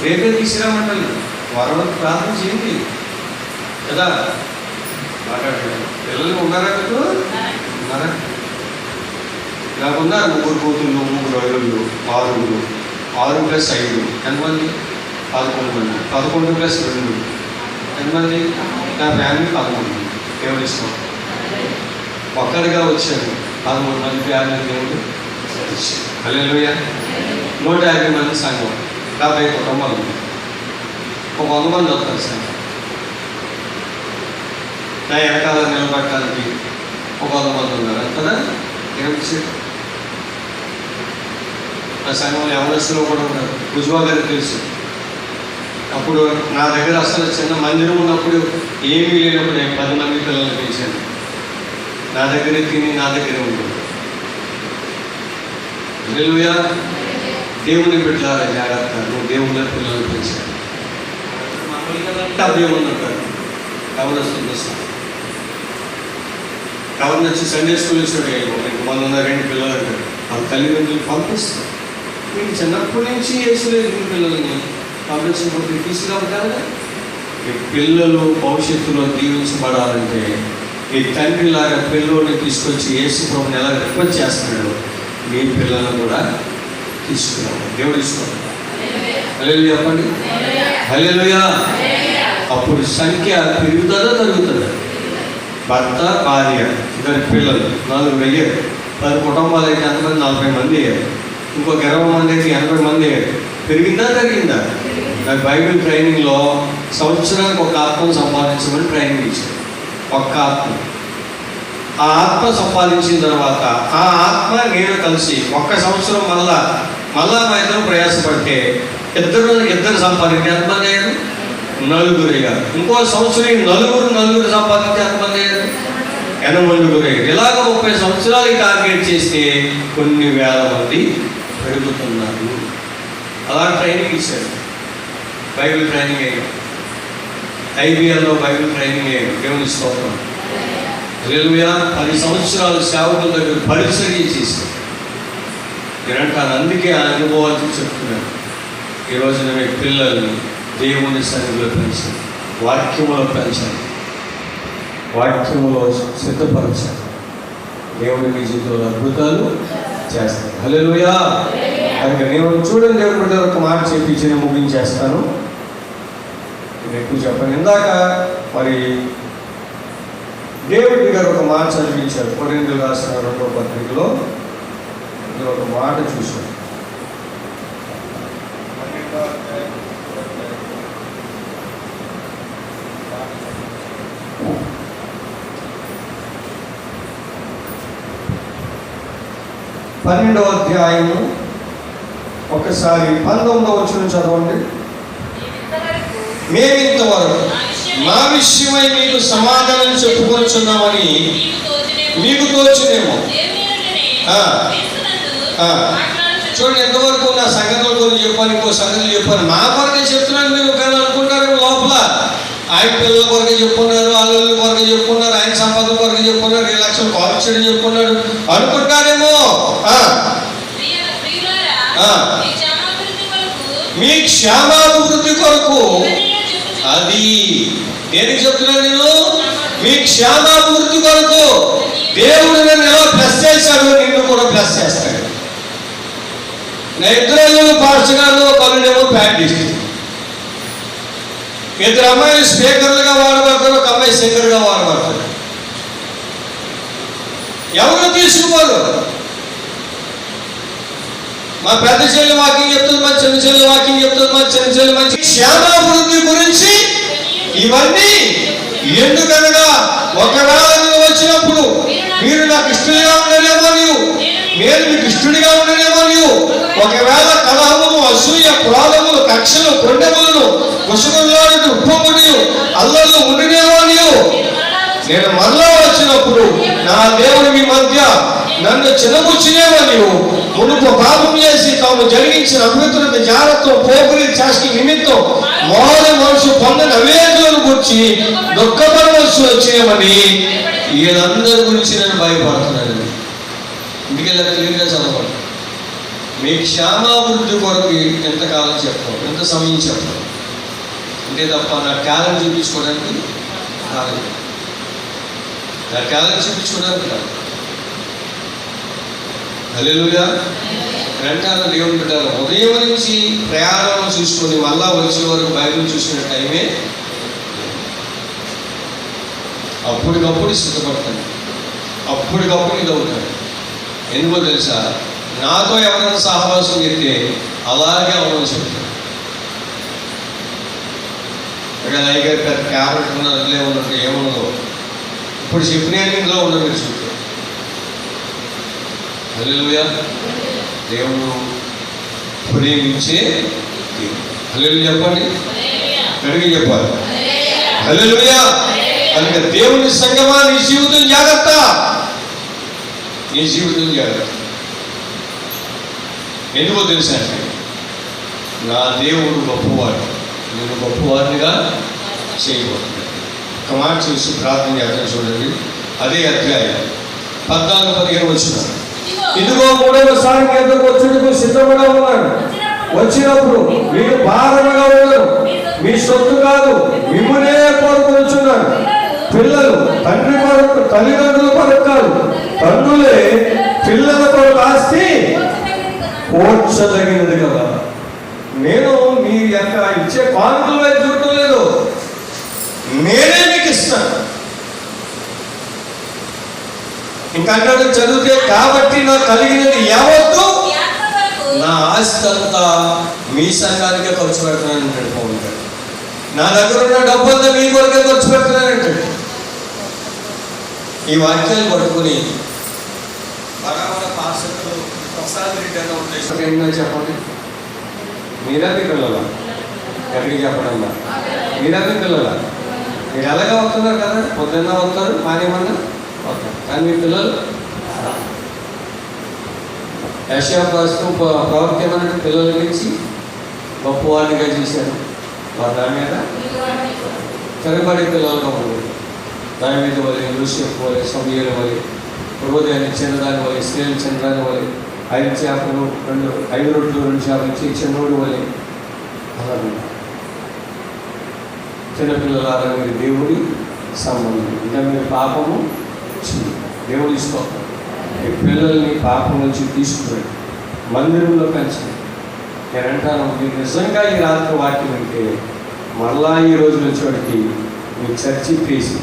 రేపే తీసుకురామంటారు. వరం ప్రార్థన చేయండి కదా. మాట్లాడలేదు పిల్లలు ఉన్నారా మీకు? ఉన్నారా? నాకున్నారు 3 కూతుళ్ళు 3 అల్లుళ్ళు 6 ప్లస్ 5 ఎంతమంది? 11 మంది. 11 ప్లస్ 2 ఎంతమంది? నా ఫ్యామిలీ 11 మంది. దేవుడు ఇష్టం ఒక్కడిగా వచ్చాను 13 మంది ఫ్యామిలీ దేవుడు. హల్లెలూయా. 150 మంది సంఘం, 50 కుటుంబాలు ఉంది. ఒక 100 మంది వస్తారు సంఘం. నా వెనకాల నిలబడటానికి ఒక 100 మంది ఉన్నారు అంతదా. ఏమిచ్చారు నా సంఘంలో ఎవరస్తులో కూడా ఉన్నారు. భుజవా గారికి తెలుసు. అప్పుడు నా దగ్గర అసలు చిన్న మందిరం ఉన్నప్పుడు ఏమీ లేనప్పుడు నేను 10 మంది పిల్లల్ని పెంచాను. నా దగ్గరే తిని నా దగ్గరే ఉంటుంది. హల్లెలూయా. దేవుని బిడ్డలారా జాగ్రత్త, నువ్వు దేవుని పిల్లల్ని పెంచాను. 70 మంది ఉంటారు. ఎవరు వస్తుంది? ఎవరిని వచ్చి సండే స్కూల్ ఇస్తాడు. మొన్న 2 పిల్లలు అంటారు. వాళ్ళ తల్లిదండ్రులు పంపిస్తారు. మీకు చిన్నప్పటి నుంచి వేసలేదు మీ పిల్లల్ని పంపించినప్పుడు తీసుకురావట్లేదు. మీ పిల్లలు భవిష్యత్తులో దీవించబడాలంటే మీ తండ్రిలాగా పిల్లల్ని తీసుకొచ్చి యేసు ప్రభువుని ఎలా రిక్వెస్ట్ చేస్తున్నాడు, మీ పిల్లలను కూడా తీసుకురావాలి. దేవుడు ఇస్తున్నాడు. హల్లెలూయా చెప్పండి. హల్లెలూయా. అప్పుడు సంఖ్య పెరుగుతుందా తరుగుతుందా? భర్త భార్య 2 పిల్లలు 4 అయ్యారు. 10 కుటుంబాలు అయితే ఎంతమంది? 40 మంది అయ్యారు. ఇంకొక 20 మంది అయితే 80 మంది అయ్యారు. పెరిగిందా తగ్గిందా? నాకు బైబిల్ ట్రైనింగ్లో సంవత్సరానికి ఒక ఆత్మను సంపాదించమని ట్రైనింగ్ ఇచ్చారు. ఒక్క ఆత్మ. ఆ ఆత్మ సంపాదించిన తర్వాత ఆ ఆత్మ నేను కలిసి 1 సంవత్సరం మళ్ళా మా ఇద్దరు ప్రయాసపడితే ఇద్దరు సంపాదించి ఎంతమంది అయ్యారు? 9 అయ్యారు. ఇంకో సంవత్సరం నలుగురు సంపాదించి ఎంతమంది అయ్యారు? 80 అయ్యారు. ఇలాగ 30 సంవత్సరాలకి టార్గెట్ చేస్తే కొన్ని వేల మంది పెరుగుతున్నారు. అలా ట్రైనింగ్ ఇచ్చారు. బైబిల్ ట్రైనింగ్ అయ్యాం. ఐబిఎల్లో బైబిల్ ట్రైనింగ్ అయ్యాం. దేవుని స్తోత్రం. హల్లెలూయా. 10 సంవత్సరాలు సేవకుల దగ్గర పరిచర్య చేశారు. నేనంటాను అందుకే ఆ అనుభవాలు చెప్తున్నాను. ఈరోజున మీ పిల్లల్ని దేవుని సన్నిధిలో పెంచాలి, వాక్యములో పెంచాలి, వాక్యములో సిద్ధపరచాలి. దేవుని మీ జీవితంలో అద్భుతాలు చేస్తాను. హల్లెలూయా. కనుక నేను చూడండి దేవుడి ఒక మాట చెప్పించి నేను ముగించేస్తాను. నేను ఎక్కువ చెప్పాను. ఇందాక మరి దేవుడి గారు ఒక మాట చదివించారు. కొరింథీయులకు రాసిన 2వ పత్రికలో ఇందులో ఒక మాట చూశాను. పన్నెండవ అధ్యాయము ఒకసారి 19వ వచనం చదవండి. మేమింతవరకు మా విషయమై మీకు సమాధానం చెప్పుకొచ్చున్నామని మీకు తోచునేమో. చూడండి, ఎంతవరకు నా సంగతుల గురించి చెప్పాను, ఇంకో సంగతులు చెప్పాను. మా కొరకే చెప్తున్నాను మీరు కానీ అనుకుంటారు లోపల. ఆయన పిల్లల కొరకే చెప్పుకున్నారు, అల్లుల కొరకే చెప్పుకున్నారు, ఆయన సంపాదన కొరకే చెప్పుకున్నారు, 2 లక్షలు కాల్చడం చెప్పుకున్నాడు అనుకుంటారేమో. మీ క్షేమాభివృద్ధి కొరకు. అది దేనికి చెప్తున్నాను నేను? మీ క్షేమాభివృద్ధి కొరకు దేవుడు నన్ను ఎలా ప్లస్ చేశాడు, నిన్ను కూడా ప్లస్ చేస్తాడు. నా 2 అల్లులు పాస్టర్ గారు, 12 ప్యాటిస్ట్. 2 అమ్మాయిలు స్పీకర్లుగా వాడబడతారు, ఒక అమ్మాయి సింగర్గా వాడబడతారు. ఎవరు తీసుకుపోరు. మా పెద్ద చెల్లి వాకింగ్ చెప్తుంది, మా చిన్న చెల్లి వాకింగ్ చెప్తుంది, మా చిన్న చెల్లి మంచి క్షేమాభివృద్ధి గురించి ఇవన్నీ ఎందుకనగా ఒకవేళ నువ్వు వచ్చినప్పుడు మీరు నాకు ఇష్టడిగా ఉండలేమో, నేను మీకు ఇష్టడిగా ఉండలేమో, ఒకవేళ కలహములు, అసూయ, క్రోధములు, కక్షలు, కొండములను, ముసుగుల్లోని ఉప్పములు, అల్లలు ఉండినేమో. నేను మరలా వచ్చినప్పుడు నా దేవుడు మీ మధ్య నన్ను చిన్నబుచ్చినేమో నీవు మునుపు పాపం చేసి తాము జరిగించిన అపవిత్రత జాగ్రత్త పోగురి చేసిన నిమిత్తం మారు మనసు పొందని అవేదనను గురించి దుఃఖపడవలసి వచ్చేయమని వీళ్ళందరి గురించి నేను భయపడుతున్నాను. ఇందుకెళ్ళ క్లియర్గా చదవాలి. మీ క్షేమాభివృద్ధి కొరకు ఎంతకాలం చెప్తాం, ఎంత సమయం చెప్తాం అంటే తప్ప నా టాలెంట్ చూపించుకోవడానికి కాదు, నా టాలెంట్ చూపించుకోవడానికి కాదు. హల్లెలూయా. వెంటనే దేవుని బిడ్డలు ఉదయం నుంచి ప్రయాణం చూసుకొని మళ్ళా వచ్చే వరకు బైబిల్ చూసిన టైమే అప్పటికప్పుడు సిద్ధపడతాను, అప్పటికప్పుడు ఇది అవుతాను. ఎందుకో తెలుసా, నాతో ఎవరైనా సహవాసం చెప్తే అలాగే అవడం చెప్తాను. ఇక్కడ అయ్యగారు పెద్ద క్యాబినెట్ ఉన్న అందులో ఉన్నట్టు ఏమున్నదో ఇప్పుడు చెప్పినలో ఉన్న మీరు చూస్తారు. హల్లెలూయా. దేవుడు ప్రేమించే హల్లెలూయా చెప్పండి, కడిగి చెప్పాలి. హల్లెలూయా. కనుక దేవుని సంగమా నీ జీవితం జాగ్రత్త, నీ జీవితం జాగ్రత్త. ఎందుకో తెలుసా అంటే నా దేవుడు గొప్పవాడు, నేను గొప్పవాడినిగా చేయబోతున్నాను. ఒక మాట చూసి ప్రార్థన చేస్తాను చూడండి. అదే అధ్యాయం 14-15 వచ్చినారు. ఇదిగో మూడవసారి ఎదురుకు వచ్చుటకు సిద్ధపడ ఉన్నాడు. వచ్చినప్పుడు మీరు భారముగా ఉన్నారు, మీ సొత్తు కాదు, మిమ్మునే కోరుకొనుచున్నాడు. పిల్లలు తండ్రి కొరకు తల్లిదండ్రుల కొరకు కాదు, తండ్రులే పిల్లల కొరకు ఆస్తి పోర్చదగినది కదా. నేను మీ యొక్క ఇచ్చే కానుకలు వైపు చూడటం లేదు, నేనే మీకు ఇస్తాను. ఇంకా అన్నాడు చదివితే, కాబట్టి నాకు కలిగినది యావత్తు నా ఆస్తి అంతా మీ సంఘానికే ఖర్చు పెడుతున్నాను అంటాడు పవన్ గారు. నా దగ్గర ఉన్న డబ్బు అంతా మీ కొరకే ఖర్చు పెడుతున్నాను అంటాడు. ఈ వాక్యాలు పట్టుకుని పార్షకులు ప్రసాద్ రెడ్డి అన్న ఉద్దేశం ఏంటో చెప్పండి. మీరా మీ పిల్లల ఎక్కడికి చెప్పడమ్మా, మీరా మీ పిల్లల మీరు ఎలాగా వస్తున్నారు కదా, పొద్దున్న వస్తారు, మానేమన్నా వస్తారు, కానీ మీ పిల్లలు యెషయా ప్రవక్త ఏమన్నా పిల్లల గురించి గొప్పవాడిగా చేశారు. వారు దాని మీద తిరగబడే పిల్లలుగా ఉండదు. దాని మీద వలె యూసెఫ్ వలె, సమూయేలు వలె, హృదయాన్ని చిన్నదాని వలె, స్త్రీలు చిన్నదాని వలె, 5 చేపలు 5 రొట్టెలు 2 చేపలు ఇచ్చి చిన్నోడు వలె అలా చిన్నపిల్లలారా మీరు దేవుడి సంబంధం. ఇంకా మీరు పాపము దేవుడు ఇష్టం. మీ పిల్లల్ని పాపం నుంచి తీసుకురండి, మందిరంలో పెంచండి. నేను అంటాను, మీరు నిజంగా ఈ రాత్రి వాక్యం అంటే మరలా ఈ రోజులు వచ్చేవాడికి మీ చర్చి తీసి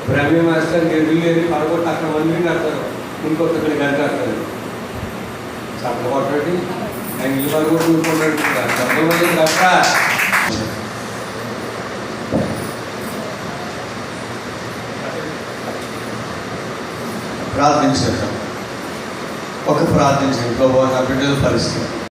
బ్రహ్మ మాస్టర్ వెళ్ళి పడగొట్టి అక్కడ మందిరం కడతారు, ఇంకొకటి గంట కడతారు. అక్కడ కొట్టండి, ఆయన ఇల్లు పడగొట్టి ఊరుకుంటాడు. కొంతమంది కట్టా ప్రార్థించారు. ఒక ప్రార్థించండి, ప్రభువా నా బిడ్డల పరిస్థితి